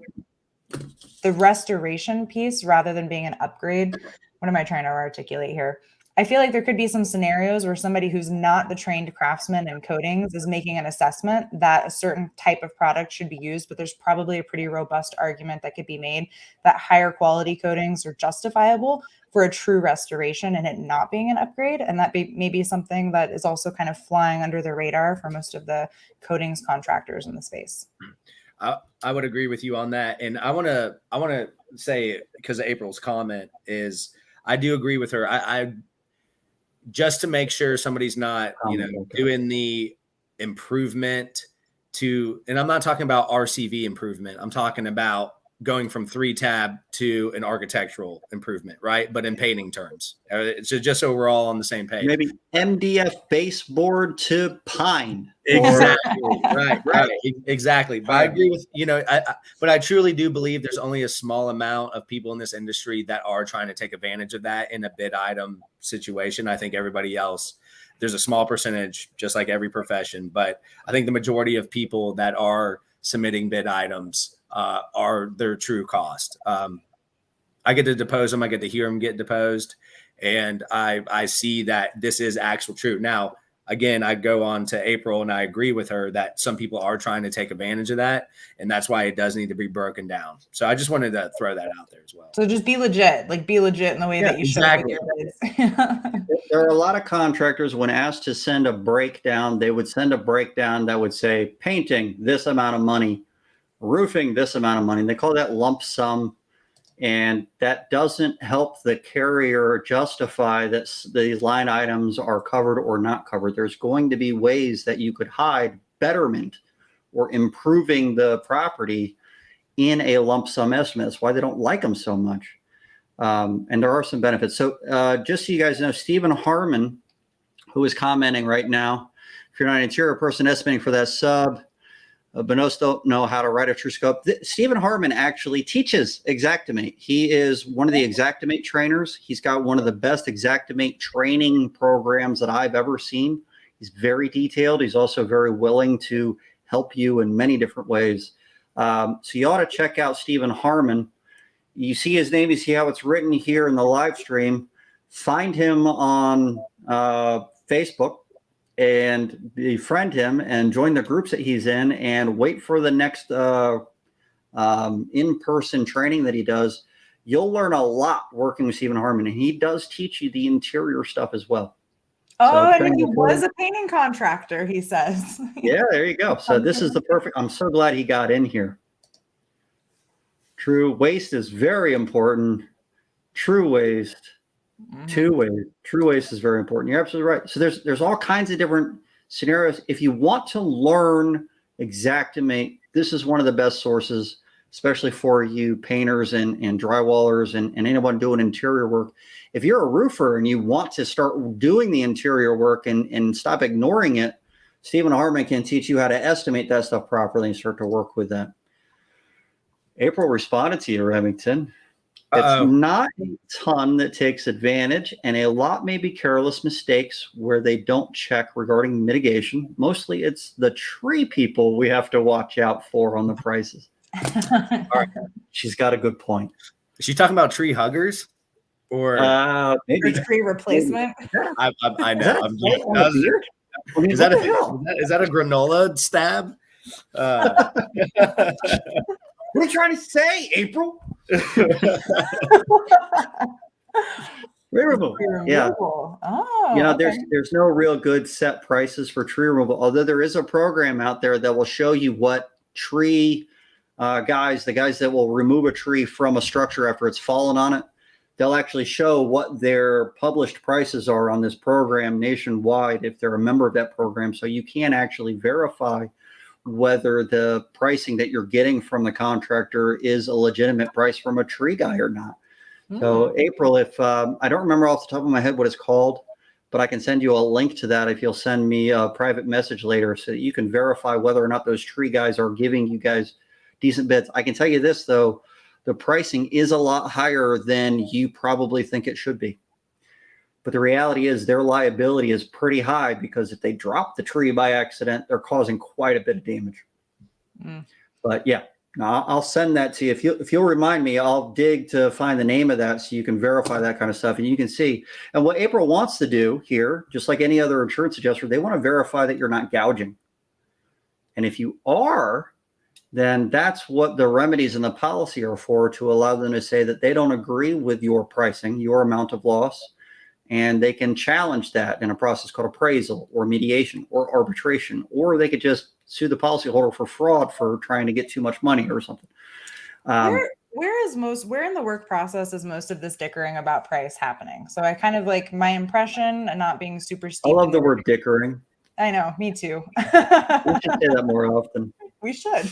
Speaker 3: the restoration piece, rather than being an upgrade, what am I trying to articulate here? I feel like there could be some scenarios where somebody who's not the trained craftsman in coatings is making an assessment that a certain type of product should be used, but there's probably a pretty robust argument that could be made that higher quality coatings are justifiable for a true restoration and it not being an upgrade. And that may be something that is also kind of flying under the radar for most of the coatings contractors in the space.
Speaker 2: I would agree with you on that. And I want to say, because of April's comment, is I do agree with her. I just to make sure somebody's not, doing the improvement to, and I'm not talking about RCV improvement. I'm talking about going from 3-tab to an architectural improvement, right? But in painting terms, so just so we're all on the same page.
Speaker 1: Maybe MDF baseboard to pine.
Speaker 2: Exactly. Right. Exactly. But I agree with, but I truly do believe there's only a small amount of people in this industry that are trying to take advantage of that in a bid item situation. I think everybody else, there's a small percentage, just like every profession, but I think the majority of people that are submitting bid items are their true cost. I get to depose them. I get to hear them get deposed. And I see that this is actual true. Now, again, I go on to April and I agree with her that some people are trying to take advantage of that. And that's why it does need to be broken down. So I just wanted to throw that out there as well.
Speaker 3: So just be legit, in the way that you show with your bids.
Speaker 1: There are a lot of contractors, when asked to send a breakdown, they would send a breakdown that would say painting this amount of money, roofing this amount of money. They call that lump sum. And that doesn't help the carrier justify that these line items are covered or not covered. There's going to be ways that you could hide betterment or improving the property in a lump sum estimate. That's why they don't like them so much. And there are some benefits. So just so you guys know, Stephen Harmon, who is commenting right now, if you're not an interior person estimating for that sub, but most don't know how to write a true scope. Stephen Harmon actually teaches Xactimate. He is one of the Xactimate trainers. He's got one of the best Xactimate training programs that I've ever seen. He's very detailed. He's also very willing to help you in many different ways. So you ought to check out Stephen Harmon. You see his name, you see how it's written here in the live stream. Find him on Facebook and befriend him and join the groups that he's in and wait for the next in-person training that he does. You'll learn a lot working with Stephen Harmon, and he does teach you the interior stuff as well.
Speaker 3: Oh, and he was a painting contractor, he says.
Speaker 1: Yeah, there you go. So this is the perfect, I'm so glad he got in here. True waste is very important. True waste. True waste is very important. You're absolutely right. So there's all kinds of different scenarios. If you want to learn Xactimate, this is one of the best sources, especially for you painters and drywallers and anyone doing interior work. If you're a roofer and you want to start doing the interior work and stop ignoring it, Stephen Harmon can teach you how to estimate that stuff properly and start to work with that. April responded to you, Remington. It's not a ton that takes advantage, and a lot may be careless mistakes where they don't check regarding mitigation. Mostly it's the tree people we have to watch out for on the prices. All right. She's got a good point.
Speaker 2: Is she talking about tree huggers? Or
Speaker 1: maybe
Speaker 3: tree replacement?
Speaker 2: I know. Is that a granola stab?
Speaker 1: What are you trying to say, April? Tree removal. Yeah.
Speaker 3: Oh,
Speaker 1: there's no real good set prices for tree removal, although there is a program out there that will show you what tree the guys that will remove a tree from a structure after it's fallen on it, they'll actually show what their published prices are on this program nationwide if they're a member of that program. So you can actually verify whether the pricing that you're getting from the contractor is a legitimate price from a tree guy or not. So April, if I don't remember off the top of my head what it's called, but I can send you a link to that if you'll send me a private message later so that you can verify whether or not those tree guys are giving you guys decent bids. I can tell you this, though, the pricing is a lot higher than you probably think it should be. But the reality is their liability is pretty high because if they drop the tree by accident, they're causing quite a bit of damage. But yeah, no, I'll send that to you. If you'll remind me, I'll dig to find the name of that so you can verify that kind of stuff. And you can see. And what April wants to do here, just like any other insurance adjuster, they want to verify that you're not gouging. And if you are, then that's what the remedies in the policy are for, to allow them to say that they don't agree with your pricing, your amount of loss. And they can challenge that in a process called appraisal or mediation or arbitration, or they could just sue the policyholder for fraud for trying to get too much money or something.
Speaker 3: Where in the work process is most of this dickering about price happening? So I kind of like my impression, and not being super steep.
Speaker 1: I love the word dickering.
Speaker 3: I know, me too.
Speaker 1: We should say that more often.
Speaker 3: We should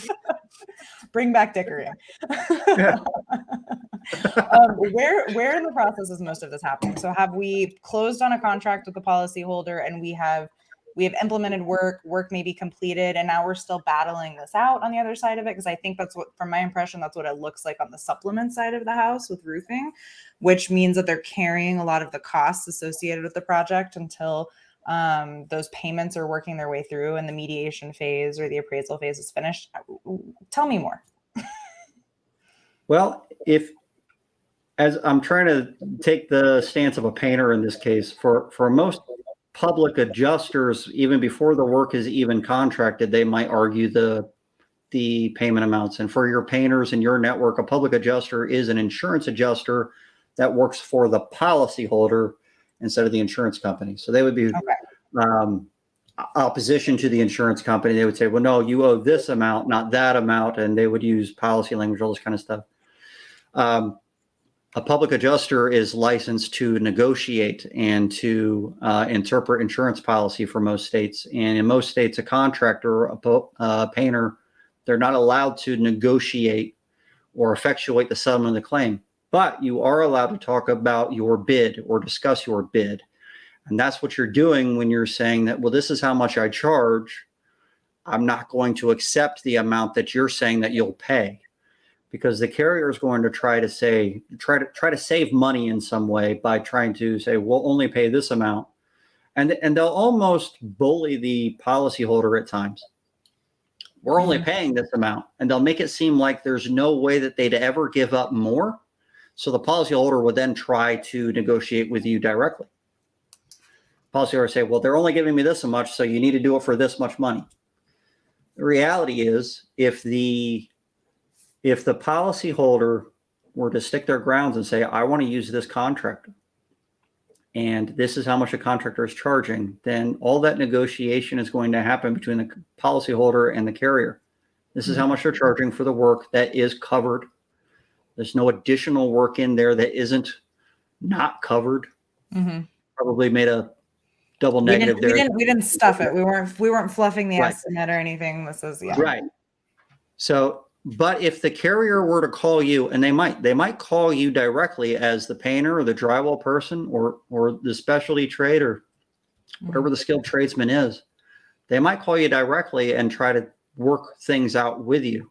Speaker 3: bring back dickering.
Speaker 1: Yeah.
Speaker 3: Where in the process is most of this happening? So have we closed on a contract with the policyholder and we have implemented work may be completed, and now we're still battling this out on the other side of it? Because I think that's what, from my impression, that's what it looks like on the supplement side of the house with roofing, which means that they're carrying a lot of the costs associated with the project until those payments are working their way through and the mediation phase or the appraisal phase is finished. Tell me more.
Speaker 1: Well, as I'm trying to take the stance of a painter in this case, for most public adjusters, even before the work is even contracted, they might argue the payment amounts. And for your painters in your network, a public adjuster is an insurance adjuster that works for the policyholder instead of the insurance company. So they would be opposition to the insurance company. They would say, well, no, you owe this amount, not that amount. And they would use policy language, all this kind of stuff. A public adjuster is licensed to negotiate and to interpret insurance policy for most states. And in most states, a contractor, a painter, they're not allowed to negotiate or effectuate the settlement of the claim. But you are allowed to talk about your bid or discuss your bid. And that's what you're doing when you're saying that, well, this is how much I charge. I'm not going to accept the amount that you're saying that you'll pay, because the carrier is going to try to save money in some way by trying to say, we'll only pay this amount. And they'll almost bully the policyholder at times. We're only paying this amount. And they'll make it seem like there's no way that they'd ever give up more. So the policyholder would then try to negotiate with you directly. Policyholder say, well, they're only giving me this much, so you need to do it for this much money. The reality is, if the policyholder were to stick their grounds and say, I want to use this contractor, and this is how much a contractor is charging, then all that negotiation is going to happen between the policyholder and the carrier. This is how much they're charging for the work that is covered. There's no additional work in there that isn't not covered. Probably made a double negative there.
Speaker 3: We didn't stuff it. We weren't fluffing the estimate or anything. This is
Speaker 1: right. So, but if the carrier were to call you, and they might call you directly as the painter or the drywall person or the specialty trade or whatever the skilled tradesman is, they might call you directly and try to work things out with you.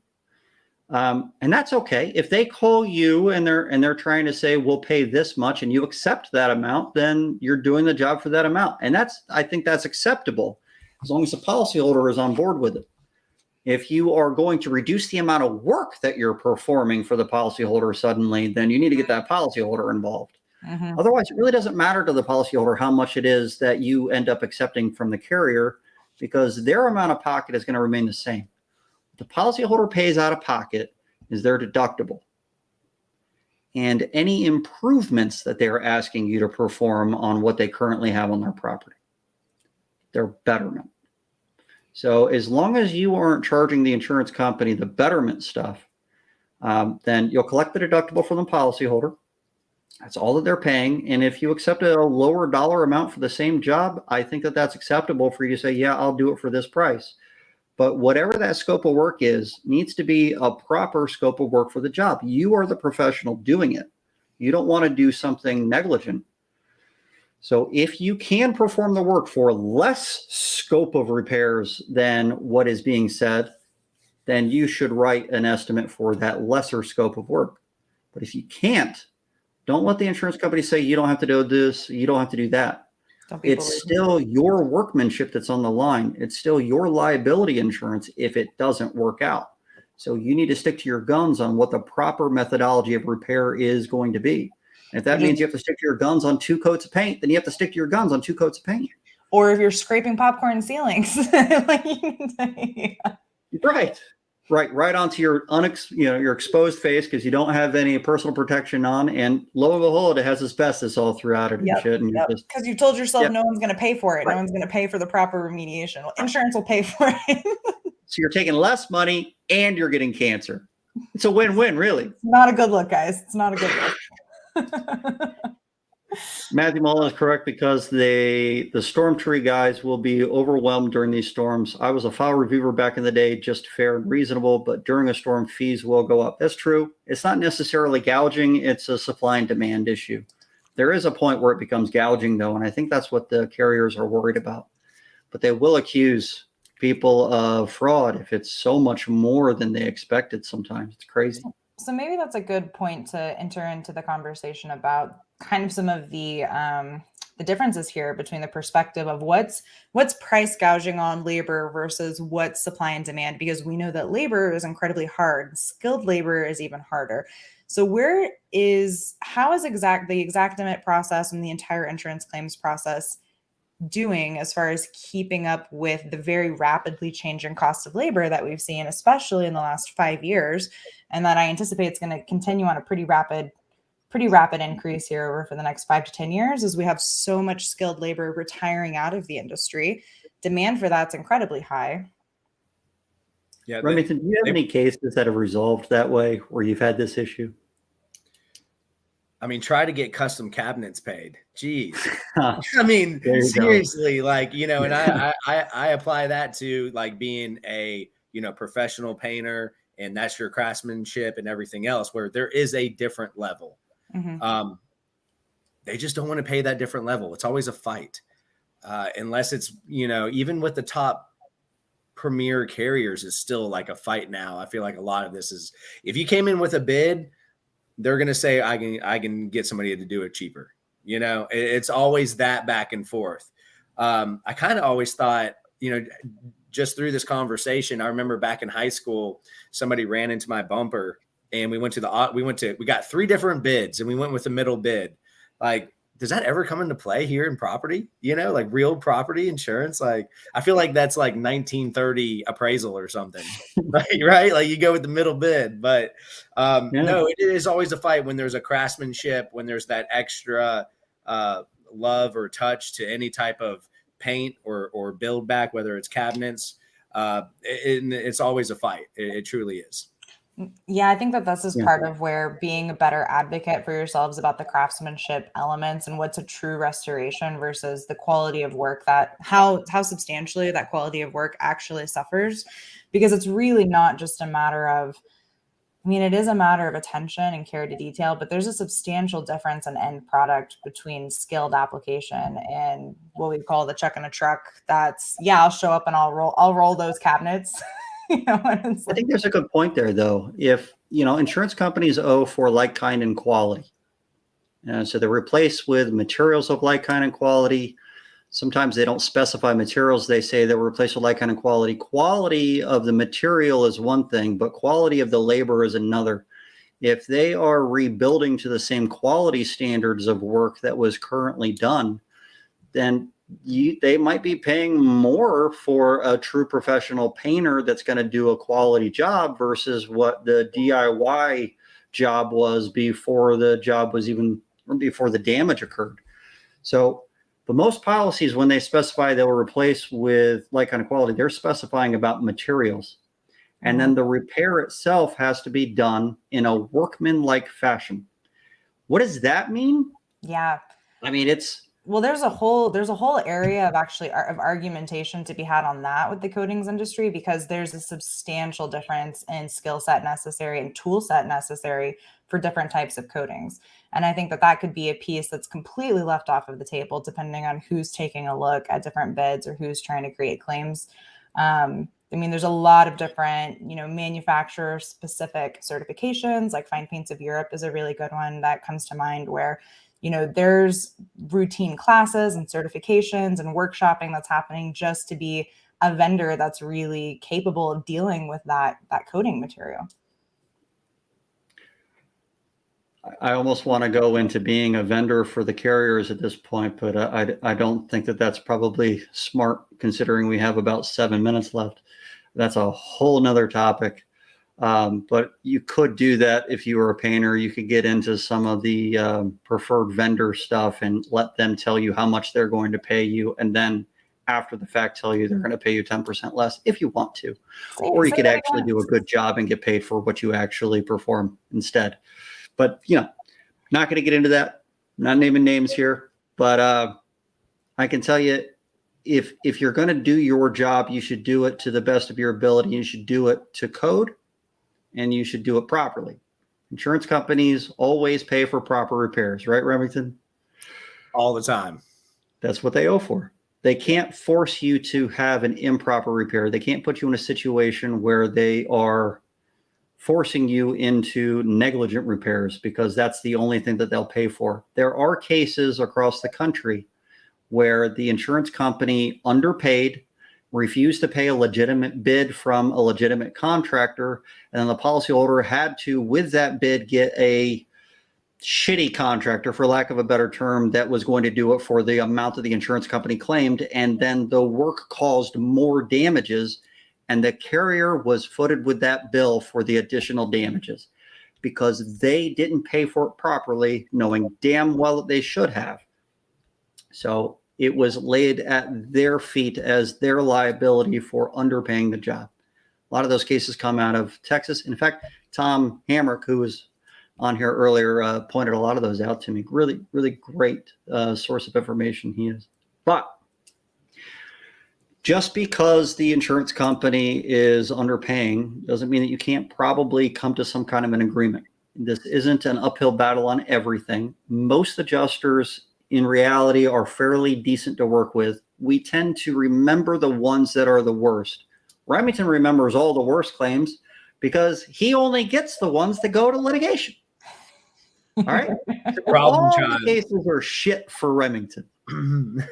Speaker 1: And that's okay. If they call you and they're trying to say, we'll pay this much, and you accept that amount, then you're doing the job for that amount. And I think that's acceptable as long as the policyholder is on board with it. If you are going to reduce the amount of work that you're performing for the policyholder suddenly, then you need to get that policyholder involved. Otherwise, it really doesn't matter to the policyholder how much it is that you end up accepting from the carrier, because their amount of pocket is going to remain the same. The policyholder pays out of pocket is their deductible. And any improvements that they're asking you to perform on what they currently have on their property, their betterment. So as long as you aren't charging the insurance company the betterment stuff, then you'll collect the deductible from the policyholder. That's all that they're paying. And if you accept a lower dollar amount for the same job, I think that that's acceptable for you to say, yeah, I'll do it for this price. But whatever that scope of work is, needs to be a proper scope of work for the job. You are the professional doing it. You don't want to do something negligent. So if you can perform the work for less scope of repairs than what is being said, then you should write an estimate for that lesser scope of work. But if you can't, don't let the insurance company say you don't have to do this, you don't have to do that. It's still your workmanship that's on the line. It's still your liability insurance if it doesn't work out. So you need to stick to your guns on what the proper methodology of repair is going to be. And if that means you have to stick to your guns on 2 coats of paint, then you have to stick to your guns on 2 coats of paint.
Speaker 3: Or if you're scraping popcorn ceilings.
Speaker 1: Right onto your your exposed face because you don't have any personal protection on, and lo and behold, it has asbestos all throughout it and shit. And
Speaker 3: because you've told yourself no one's going to pay for it. Right. No one's going to pay for the proper remediation. Well, insurance will pay for it.
Speaker 1: So you're taking less money and you're getting cancer. It's a win-win, really.
Speaker 3: It's not a good look, guys. It's not a good look.
Speaker 1: Matthew Mullen is correct because the storm tree guys will be overwhelmed during these storms. I was a file reviewer back in the day, just fair and reasonable, but during a storm, fees will go up. That's true. It's not necessarily gouging. It's a supply and demand issue. There is a point where it becomes gouging, though, and I think that's what the carriers are worried about. But they will accuse people of fraud if it's so much more than they expected sometimes. It's crazy.
Speaker 3: So maybe that's a good point to enter into the conversation about kind of some of the differences here between the perspective of what's price gouging on labor versus what's supply and demand, because we know that labor is incredibly hard. Skilled labor is even harder. So how is the Xactimate process and the entire insurance claims process doing as far as keeping up with the very rapidly changing cost of labor that we've seen, especially in the last 5 years, and that I anticipate it's going to continue on a pretty rapid increase here over for the next 5 to 10 years, as we have so much skilled labor retiring out of the industry. Demand for that's incredibly high.
Speaker 1: Yeah, Remington, do you have any cases that have resolved that way where you've had this issue?
Speaker 2: I mean, try to get custom cabinets paid. Jeez. I mean, seriously, go. Like, you know, and I apply that to like being a, you know, professional painter, and that's your craftsmanship and everything else, where there is a different level. Mm-hmm. They just don't want to pay that different level. It's always a fight. Unless it's, you know, even with the top premier carriers is still like a fight now. I feel like a lot of this is, if you came in with a bid, they're going to say, I can get somebody to do it cheaper. You know, it's always that back and forth. I kind of always thought, you know, just through this conversation, I remember back in high school, somebody ran into my bumper and we got 3 different bids and we went with the middle bid. Like, does that ever come into play here in property? You know, like real property insurance? Like, I feel like that's like 1930 appraisal or something, right? Like you go with the middle bid, but no, it is always a fight when there's a craftsmanship, when there's that extra love or touch to any type of paint or build back, whether it's cabinets. It's always a fight. It truly is.
Speaker 3: Yeah, I think that this is part of where being a better advocate for yourselves about the craftsmanship elements and what's a true restoration versus the quality of work, that how substantially that quality of work actually suffers, because it's really not just a matter of, I mean, it is a matter of attention and care to detail, but there's a substantial difference in end product between skilled application and what we call the chuck in a truck. That's, yeah, I'll show up and I'll roll those cabinets. You know, I
Speaker 1: think there's a good point there, though. If, you know, insurance companies owe for like, kind, and quality. So they're replaced with materials of like, kind, and quality. Sometimes they don't specify materials. They say they're replaced with like, kind, and quality. Quality of the material is one thing, but quality of the labor is another. If they are rebuilding to the same quality standards of work that was currently done, then they might be paying more for a true professional painter that's going to do a quality job versus what the DIY job was before the damage occurred. So, but most policies, when they specify they'll replace with like kind of quality, they're specifying about materials. And then the repair itself has to be done in a workmanlike fashion. What does that mean?
Speaker 3: Yeah.
Speaker 1: I mean,
Speaker 3: well, there's a whole area of argumentation to be had on that with the coatings industry, because there's a substantial difference in skill set necessary and tool set necessary for different types of coatings. And I think that could be a piece that's completely left off of the table, depending on who's taking a look at different bids or who's trying to create claims. I mean, there's a lot of different, you know, manufacturer specific certifications, like Fine Paints of Europe is a really good one that comes to mind, where, you know, there's routine classes and certifications and workshopping that's happening just to be a vendor that's really capable of dealing with that coating material.
Speaker 1: I almost want to go into being a vendor for the carriers at this point, but I don't think that that's probably smart, considering we have about 7 minutes left. That's a whole nother topic. But you could do that if you were a painter. You could get into some of the preferred vendor stuff and let them tell you how much they're going to pay you, and then after the fact tell you they're going to pay you 10% less if you want to. Or you could actually do a good job and get paid for what you actually perform instead. But, you know, not going to get into that. Not naming names here. But I can tell you, if you're going to do your job, you should do it to the best of your ability. You should do it to code, and you should do it properly. Insurance companies always pay for proper repairs, right, Remington?
Speaker 2: All the time.
Speaker 1: That's what they owe for. They can't force you to have an improper repair. They can't put you in a situation where they are forcing you into negligent repairs, because that's the only thing that they'll pay for. There are cases across the country where the insurance company underpaid, refused to pay a legitimate bid from a legitimate contractor, and then the policyholder had to, with that bid, get a shitty contractor, for lack of a better term, that was going to do it for the amount that the insurance company claimed. And then the work caused more damages, and the carrier was footed with that bill for the additional damages because they didn't pay for it properly, knowing damn well that they should have. So it was laid at their feet as their liability for underpaying the job. A lot of those cases come out of Texas. In fact, Tom Hamrick, who was on here earlier, pointed a lot of those out to me. Really, really great source of information he is. But just because the insurance company is underpaying doesn't mean that you can't probably come to some kind of an agreement. This isn't an uphill battle on everything. Most adjusters in reality are fairly decent to work with. We tend to remember the ones that are the worst. Remington remembers all the worst claims because he only gets the ones that go to litigation. All right.
Speaker 2: Problem
Speaker 1: all
Speaker 2: child.
Speaker 1: the cases are shit for Remington.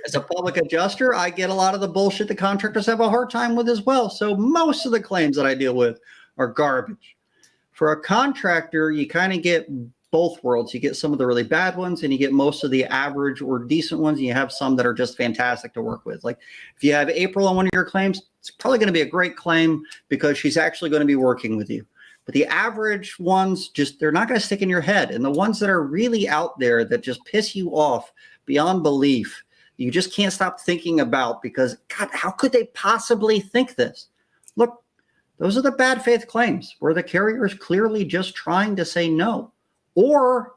Speaker 1: As a public adjuster, I get a lot of the bullshit the contractors have a hard time with as well. So most of the claims that I deal with are garbage. For a contractor, you kind of get both worlds. You get some of the really bad ones, and you get most of the average or decent ones. And you have some that are just fantastic to work with. Like if you have April on one of your claims, it's probably going to be a great claim because she's actually going to be working with you. But the average ones, they're not going to stick in your head. And the ones that are really out there that just piss you off beyond belief, you just can't stop thinking about because, God, how could they possibly think this? Look, those are the bad faith claims where the carrier is clearly just trying to say no. Or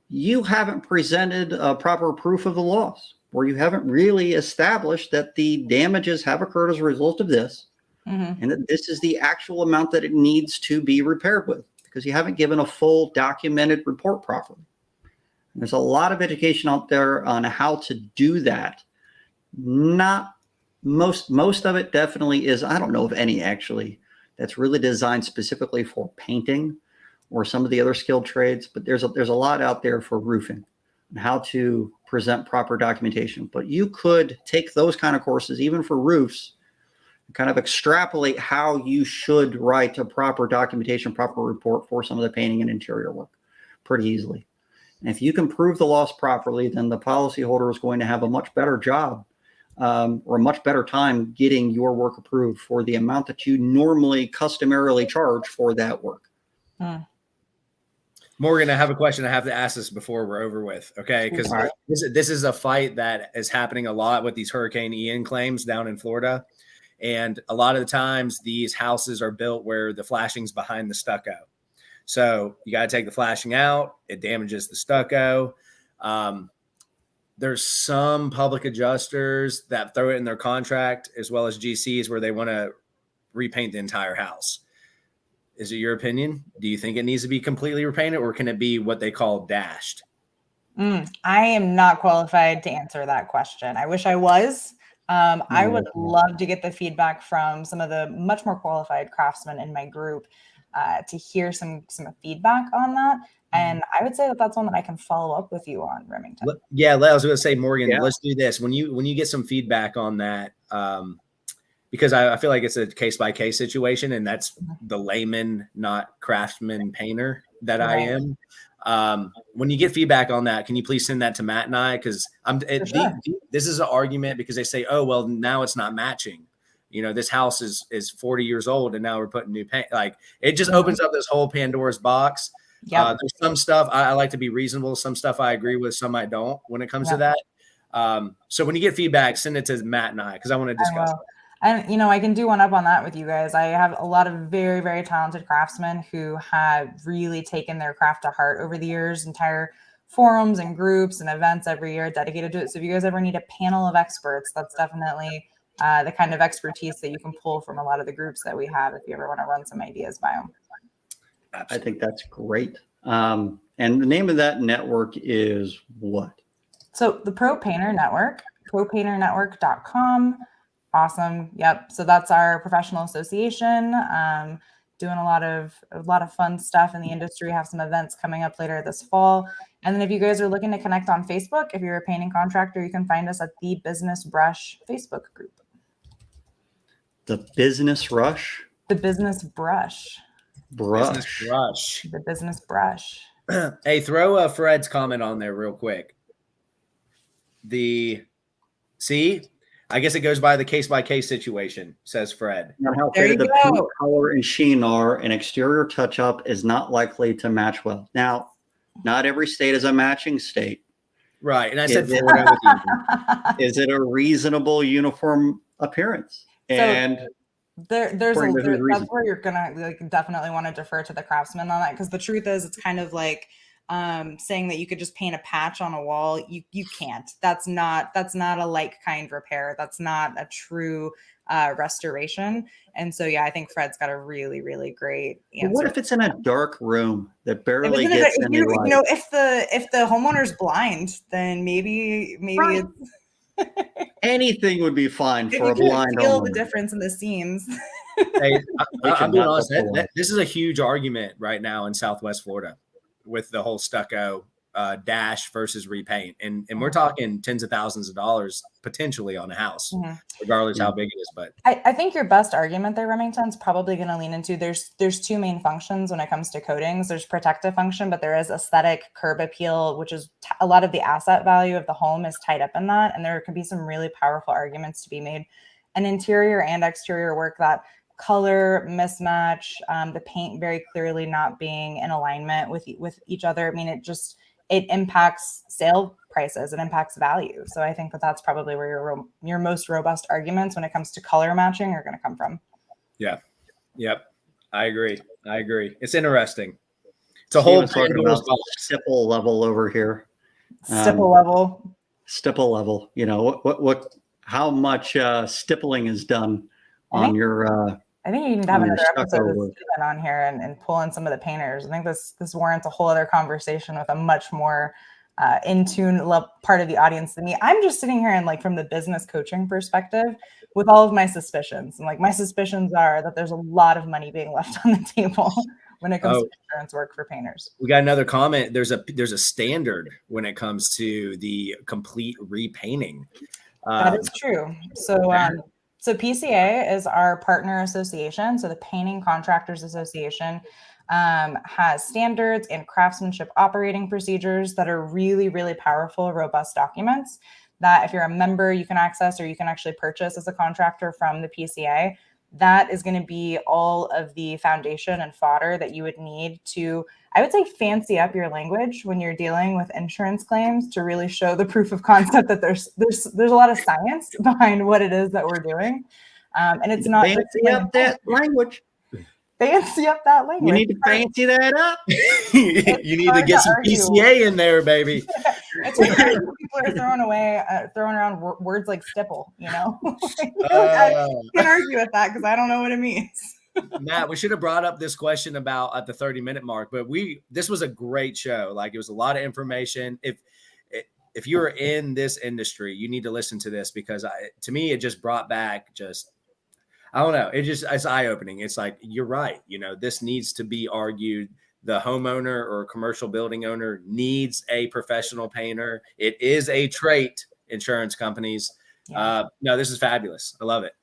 Speaker 1: you haven't presented a proper proof of the loss, or you haven't really established that the damages have occurred as a result of this, and that this is the actual amount that it needs to be repaired with, because you haven't given a full documented report properly. And there's a lot of education out there on how to do that. Not most of it definitely is. I don't know of any actually that's really designed specifically for painting or some of the other skilled trades, but there's a lot out there for roofing and how to present proper documentation. But you could take those kind of courses, even for roofs, and kind of extrapolate how you should write a proper documentation, proper report for some of the painting and interior work pretty easily. And if you can prove the loss properly, then the policyholder is going to have a much better job or a much better time getting your work approved for the amount that you normally customarily charge for that work.
Speaker 2: Morgan, I have a question. I have to ask this before we're over with, okay? Because this is a fight that is happening a lot with these Hurricane Ian claims down in Florida. And a lot of the times these houses are built where the flashing's behind the stucco. So you got to take the flashing out. It damages the stucco. There's some public adjusters that throw it in their contract, as well as GCs, where they want to repaint the entire house. Is it your opinion? Do you think it needs to be completely repainted, or can it be what they call dashed?
Speaker 3: I am not qualified to answer that question. I wish I was. I would love to get the feedback from some of the much more qualified craftsmen in my group to hear some feedback on that. And I would say that that's one that I can follow up with you on, Remington.
Speaker 2: Yeah, I was going to say, Morgan, let's do this. When you get some feedback on that, because I feel like it's a case-by-case situation, and that's the layman, not craftsman painter that I am. When you get feedback on that, can you please send that to Matt and I? Because this is an argument because they say, oh, well, now it's not matching. You know, this house is 40 years old, and now we're putting new paint. Like, it just opens up this whole Pandora's box. There's some stuff I like to be reasonable. Some stuff I agree with, some I don't when it comes to that. So when you get feedback, send it to Matt and I, because I want to discuss it.
Speaker 3: And, you know, I can do one up on that with you guys. I have a lot of very, very talented craftsmen who have really taken their craft to heart over the years. Entire forums and groups and events every year dedicated to it. So if you guys ever need a panel of experts, that's definitely the kind of expertise that you can pull from a lot of the groups that we have if you ever want to run some ideas by them.
Speaker 1: I think that's great. And the name of that network is what?
Speaker 3: So the Pro Painter Network, propainternetwork.com. Awesome. Yep. So that's our professional association. Doing a lot of fun stuff in the industry. Have some events coming up later this fall. And then if you guys are looking to connect on Facebook, if you're a painting contractor, you can find us at the Business Brush Facebook group.
Speaker 1: The Business Rush?
Speaker 3: The Business Brush.
Speaker 2: Business Brush.
Speaker 3: The Business Brush.
Speaker 2: Hey, throw Fred's comment on there real quick. I guess it goes by the case-by-case situation, says Fred.
Speaker 1: How faded the paint color and sheen are, an exterior touch-up is not likely to match well. Now, not every state is a matching state.
Speaker 2: Right, and I said Florida with you.
Speaker 1: Is it a reasonable uniform appearance? And
Speaker 3: that's where you're gonna definitely want to defer to the craftsman on that, because the truth is it's kind of like saying that you could just paint a patch on a wall. You can't. That's not a like kind repair. That's not a true restoration. And so I think Fred's got a really, really great answer.
Speaker 1: What if it's in a dark room that barely gets any light?
Speaker 3: If the homeowner's blind, then maybe
Speaker 1: right. Anything would be fine for a blind
Speaker 3: feel
Speaker 1: homeowner.
Speaker 3: The difference in the seams.
Speaker 2: Hey, I'm being honest. This is a huge argument right now in Southwest Florida with the whole stucco dash versus repaint. And we're talking tens of thousands of dollars potentially on a house, regardless how big it is. But
Speaker 3: I think your best argument there, Remington, is probably going to lean into there's two main functions when it comes to coatings. There's protective function, but there is aesthetic curb appeal, which is a lot of the asset value of the home is tied up in that. And there can be some really powerful arguments to be made. An interior and exterior work, that color mismatch, the paint very clearly not being in alignment with each other. I mean, it impacts sale prices, it impacts value. So I think that's probably where your most robust arguments when it comes to color matching are going to come from.
Speaker 2: Yeah. Yep. I agree. It's interesting. It's a whole
Speaker 1: stipple level over here.
Speaker 3: Stipple level. You know, how much stippling is done on your I think you need to have another episode with Steven on here and pull in some of the painters. I think this warrants a whole other conversation with a much more in tune part of the audience than me. I'm just sitting here and from the business coaching perspective with all of my suspicions. And my suspicions are that there's a lot of money being left on the table when it comes to insurance work for painters.
Speaker 2: We got another comment. There's a standard when it comes to the complete repainting.
Speaker 3: That is true. So PCA is our partner association. So the Painting Contractors Association has standards and craftsmanship operating procedures that are really, really powerful, robust documents that if you're a member, you can access or you can actually purchase as a contractor from the PCA. That is going to be all of the foundation and fodder that you would need to, I would say, fancy up your language when you're dealing with insurance claims to really show the proof of concept that there's a lot of science behind what it is that we're doing. And it's not
Speaker 1: fancy up that language.
Speaker 3: Fancy up that language.
Speaker 1: You need to fancy that up.
Speaker 2: You need to get some PCA in there, baby.
Speaker 3: It's hard. People are throwing around words like stipple, you know? I can't argue with that because I don't know what it means.
Speaker 2: Matt, we should have brought up this question about at the 30-minute mark, but this was a great show. It was a lot of information. If you're in this industry, you need to listen to this because to me, it just brought back I don't know. It's eye-opening. It's you're right. This needs to be argued. The homeowner or commercial building owner needs a professional painter. It is a trait, insurance companies. Yeah. No, this is fabulous. I love it.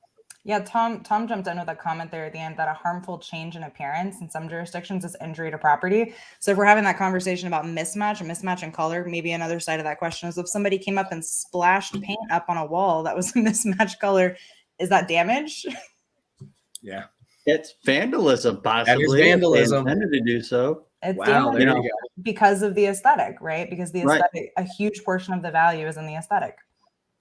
Speaker 3: Yeah, Tom jumped in with a comment there at the end that a harmful change in appearance in some jurisdictions is injury to property. So if we're having that conversation about mismatch in color, maybe another side of that question is if somebody came up and splashed paint up on a wall that was a mismatched color, is that damage?
Speaker 2: Yeah.
Speaker 1: It's vandalism, possibly.
Speaker 2: That is vandalism.
Speaker 1: They intended to do so.
Speaker 3: It's
Speaker 2: damage
Speaker 3: because of the aesthetic, right? Because the aesthetic, a huge portion of the value is in the aesthetic.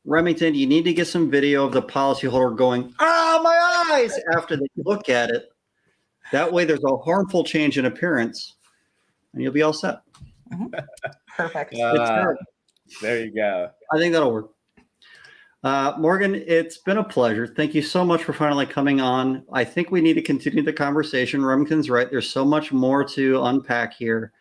Speaker 1: Remington, you need to get some video of the policyholder going, my eyes, after they look at it. That way there's a harmful change in appearance and you'll be all set.
Speaker 3: Perfect.
Speaker 2: There you go.
Speaker 1: I think that'll work. Morgan, it's been a pleasure. Thank you so much for finally coming on. I think we need to continue the conversation. Remington's right. There's so much more to unpack here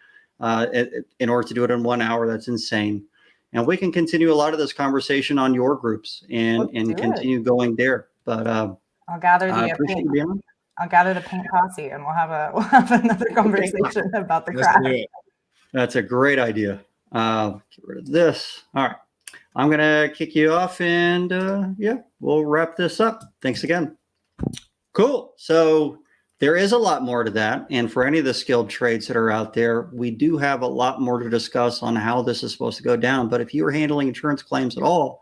Speaker 1: in order to do it in 1 hour. That's insane. And we can continue a lot of this conversation on your groups and continue going there. But
Speaker 3: I'll gather the
Speaker 1: appreciate you being on.
Speaker 3: I'll gather the paint posse and we'll have another conversation about the craft.
Speaker 1: That's a great idea. Get rid of this. All right. I'm going to kick you off and we'll wrap this up. Thanks again. Cool. So there is a lot more to that. And for any of the skilled trades that are out there, we do have a lot more to discuss on how this is supposed to go down. But if you are handling insurance claims at all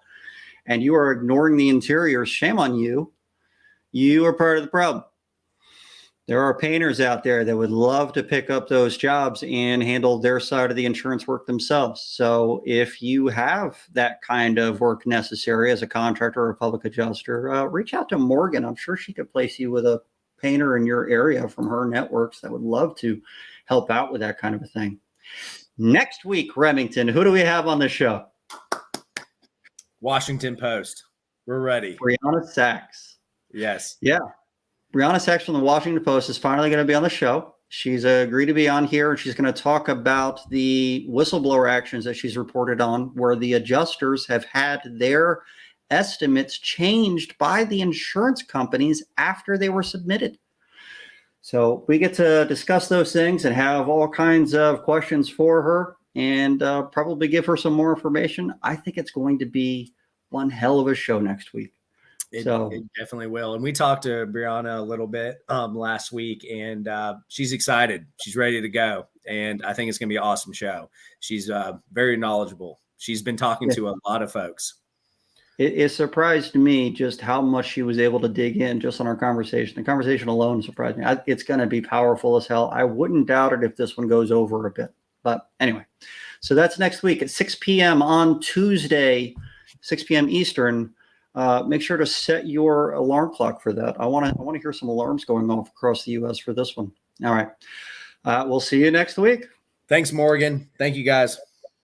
Speaker 1: and you are ignoring the interiors, shame on you. You are part of the problem. There are painters out there that would love to pick up those jobs and handle their side of the insurance work themselves. So if you have that kind of work necessary as a contractor or a public adjuster, reach out to Morgan. I'm sure she could place you with a painter in your area from her networks that would love to help out with that kind of a thing. Next week, Remington, who do we have on the show?
Speaker 2: Washington Post. We're ready.
Speaker 1: Brianna Sachs.
Speaker 2: Yes.
Speaker 1: Yeah. Brianna Sachs from the Washington Post is finally going to be on the show. She's agreed to be on here, and she's going to talk about the whistleblower actions that she's reported on, where the adjusters have had their estimates changed by the insurance companies after they were submitted. So we get to discuss those things and have all kinds of questions for her and probably give her some more information. I think it's going to be one hell of a show next week.
Speaker 2: It definitely will. And we talked to Brianna a little bit last week, and she's excited. She's ready to go. And I think it's going to be an awesome show. She's very knowledgeable. She's been talking to a lot of folks.
Speaker 1: It surprised me just how much she was able to dig in just on our conversation. The conversation alone surprised me. It's going to be powerful as hell. I wouldn't doubt it if this one goes over a bit. But anyway, so that's next week at 6 p.m. on Tuesday, 6 p.m. Eastern. Make sure to set your alarm clock for that. I want to hear some alarms going off across the U.S. for this one. All right. We'll see you next week.
Speaker 2: Thanks, Morgan. Thank you, guys.